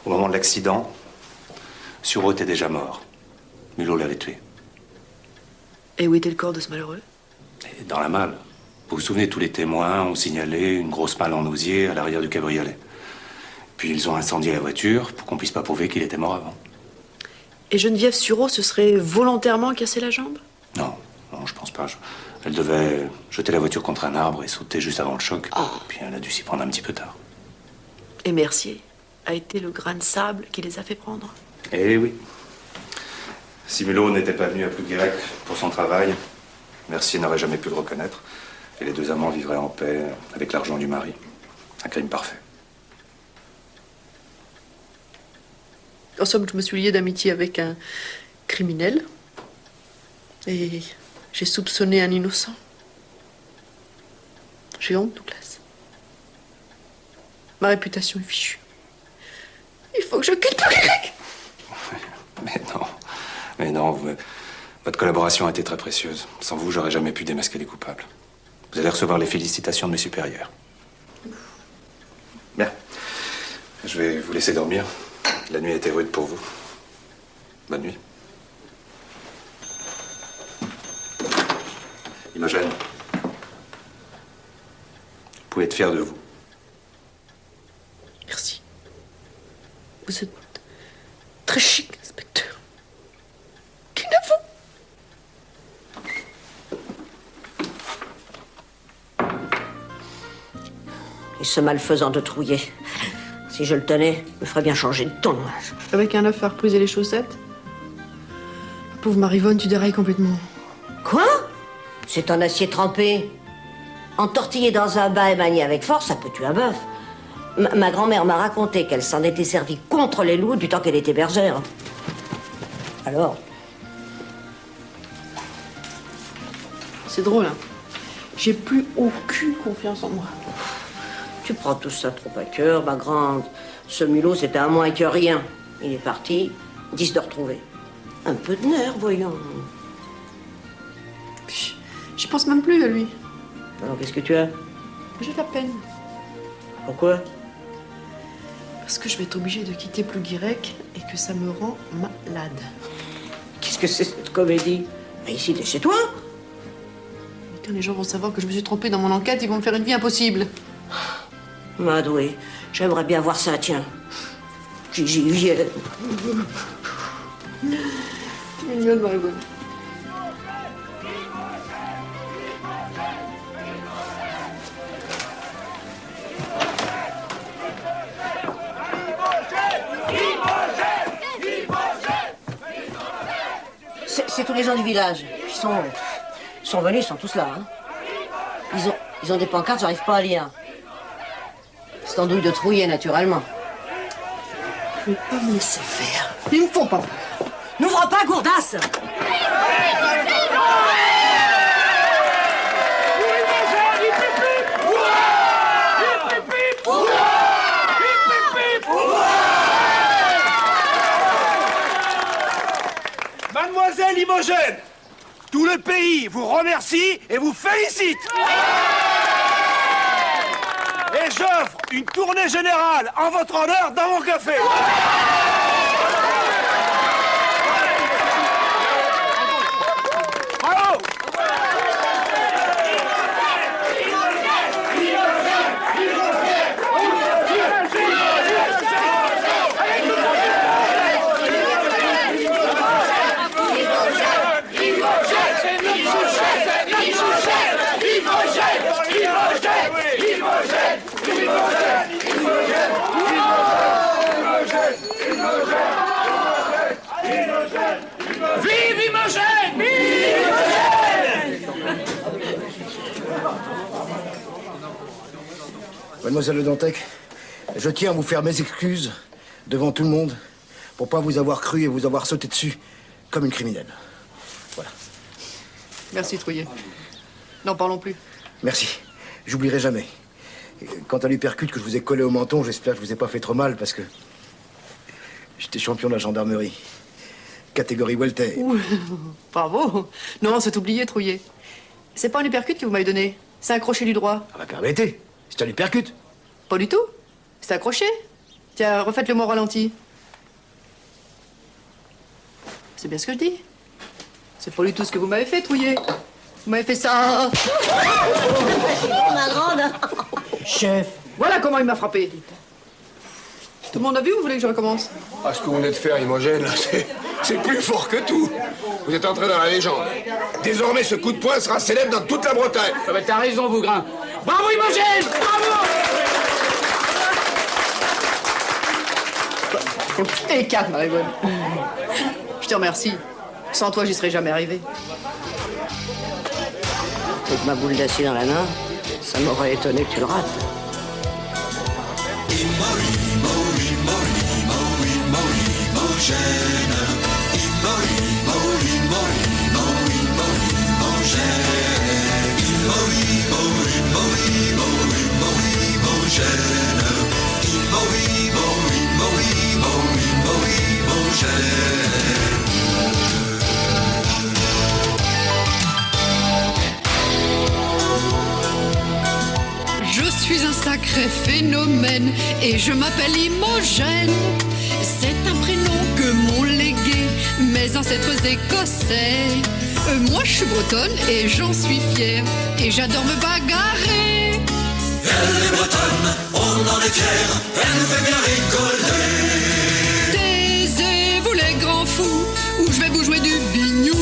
Au moment de l'accident, Sureau était déjà mort. Mulot l'avait tué. Et où était le corps de ce malheureux? Et dans la malle. Vous vous souvenez, tous les témoins ont signalé une grosse malle en osier à l'arrière du cabriolet. Puis ils ont incendié la voiture pour qu'on puisse pas prouver qu'il était mort avant. Et Geneviève Sureau se serait volontairement cassé la jambe? Non, je pense pas. Elle devait jeter la voiture contre un arbre et sauter juste avant le choc. Puis elle a dû s'y prendre un petit peu tard. Et Mercier a été le grain de sable qui les a fait prendre. Eh oui. Si Mulot n'était pas venu à Plouguirec pour son travail, Mercier n'aurait jamais pu le reconnaître. Et les 2 amants vivraient en paix avec l'argent du mari. Un crime parfait. En somme, je me suis liée d'amitié avec un criminel. Et j'ai soupçonné un innocent. J'ai honte, Douglas. Ma réputation est fichue. Il faut que je quitte Plouguirec. Mais non, votre collaboration a été très précieuse. Sans vous, j'aurais jamais pu démasquer les coupables. Vous allez recevoir les félicitations de mes supérieurs. Bien. Je vais vous laisser dormir. La nuit a été rude pour vous. Bonne nuit. Imogen, vous pouvez être fier de vous. Merci. Vous êtes très chic, inspecteur. Et ce malfaisant de Trouillet. Si je le tenais, il me ferait bien changer de ton. Avec un œuf à repriser les chaussettes? Pauvre Marivonne, tu dérailles complètement. Quoi? C'est un acier trempé. Entortillé dans un bain et manié avec force, ça peut tuer un bœuf. Ma grand-mère m'a raconté qu'elle s'en était servie contre les loups du temps qu'elle était bergère. Alors? C'est drôle, hein? J'ai plus aucune confiance en moi. Tu prends tout ça trop à cœur, ma grande. Ce mulot, c'était un moins que rien. Il est parti, 10 de retrouver. Un peu de nerf, voyons. Puis J'y pense même plus à lui. Alors, qu'est-ce que tu as? J'ai de la peine. Pourquoi? Parce que je vais être obligée de quitter Plouguirec et que ça me rend malade. Qu'est-ce que c'est cette comédie? Mais ici, t'es chez toi? Quand les gens vont savoir que je me suis trompée dans mon enquête, ils vont me faire une vie impossible. Madoué, j'aimerais bien voir ça, tiens. J'y viens. T'es mignonne, Marie-Bonne. C'est tous les gens du village. Ils sont venus, ils sont tous là. Hein. Ils ont des pancartes, j'arrive pas à lire. C'est en douille de trouiller, naturellement. Je vais pas me laisser faire. Ils me font pas peur. N'ouvre pas, gourdasse! Mademoiselle Imogène, tout le pays vous remercie et vous félicite. Et j'offre une tournée générale en votre honneur dans mon café. Bravo! Vive Imogène! Mademoiselle Le Dantec, je tiens à vous faire mes excuses devant tout le monde pour pas vous avoir cru et vous avoir sauté dessus comme une criminelle. Voilà. Merci, Trouillet. N'en parlons plus. Merci. J'oublierai jamais. Et quant à l'hypercute que je vous ai collé au menton, j'espère que je vous ai pas fait trop mal parce que j'étais champion de la gendarmerie. Catégorie welter. Ouh, bravo. Non, c'est oublié, Trouillet. C'est pas un hypercute que vous m'avez donné. C'est un crochet du droit. Ah bah permettez, c'est un hypercute. Pas du tout. C'est un crochet. Tiens, refaites-le moi au ralenti. C'est bien ce que je dis. C'est pas du tout ce que vous m'avez fait, Trouillet. Vous m'avez fait ça. Ma grande. Chef. Voilà comment il m'a frappé. Tout le monde a vu ou vous voulez que je recommence? Ah, ce que vous venez de faire, Imogène, là, c'est plus fort que tout. Vous êtes entré dans la légende. Désormais, ce coup de poing sera célèbre dans toute la Bretagne. Ah bah t'as raison, Bougrin. Bravo, Imogène! Bravo! T'es les quatre, Marie-Bonne. Je te remercie. Sans toi, j'y serais jamais arrivé. Avec ma boule d'acier dans la main, ça m'aurait étonné que tu le rates. Je suis un sacré phénomène et je m'appelle Imogène. C'est un prénom que m'ont légué mes ancêtres écossais. Moi je suis bretonne et j'en suis fière et j'adore me bagarrer. Elle est bretonne, on en est fiers, elle nous fait bien rigoler. Taisez-vous les grands fous ou je vais vous jouer du bignou.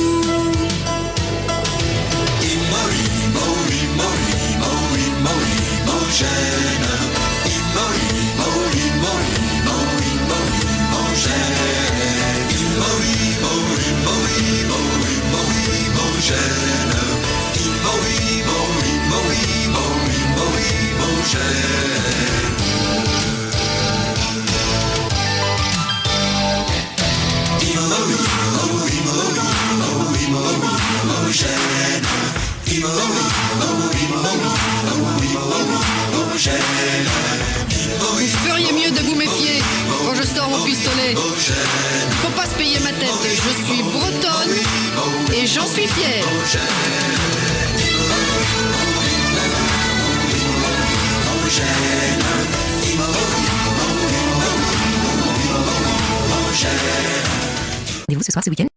Vous feriez mieux de vous méfier quand je sors mon pistolet. Faut pas se payer ma tête, je suis bretonne et j'en suis fière. Rendez-vous ce soir, ce week-end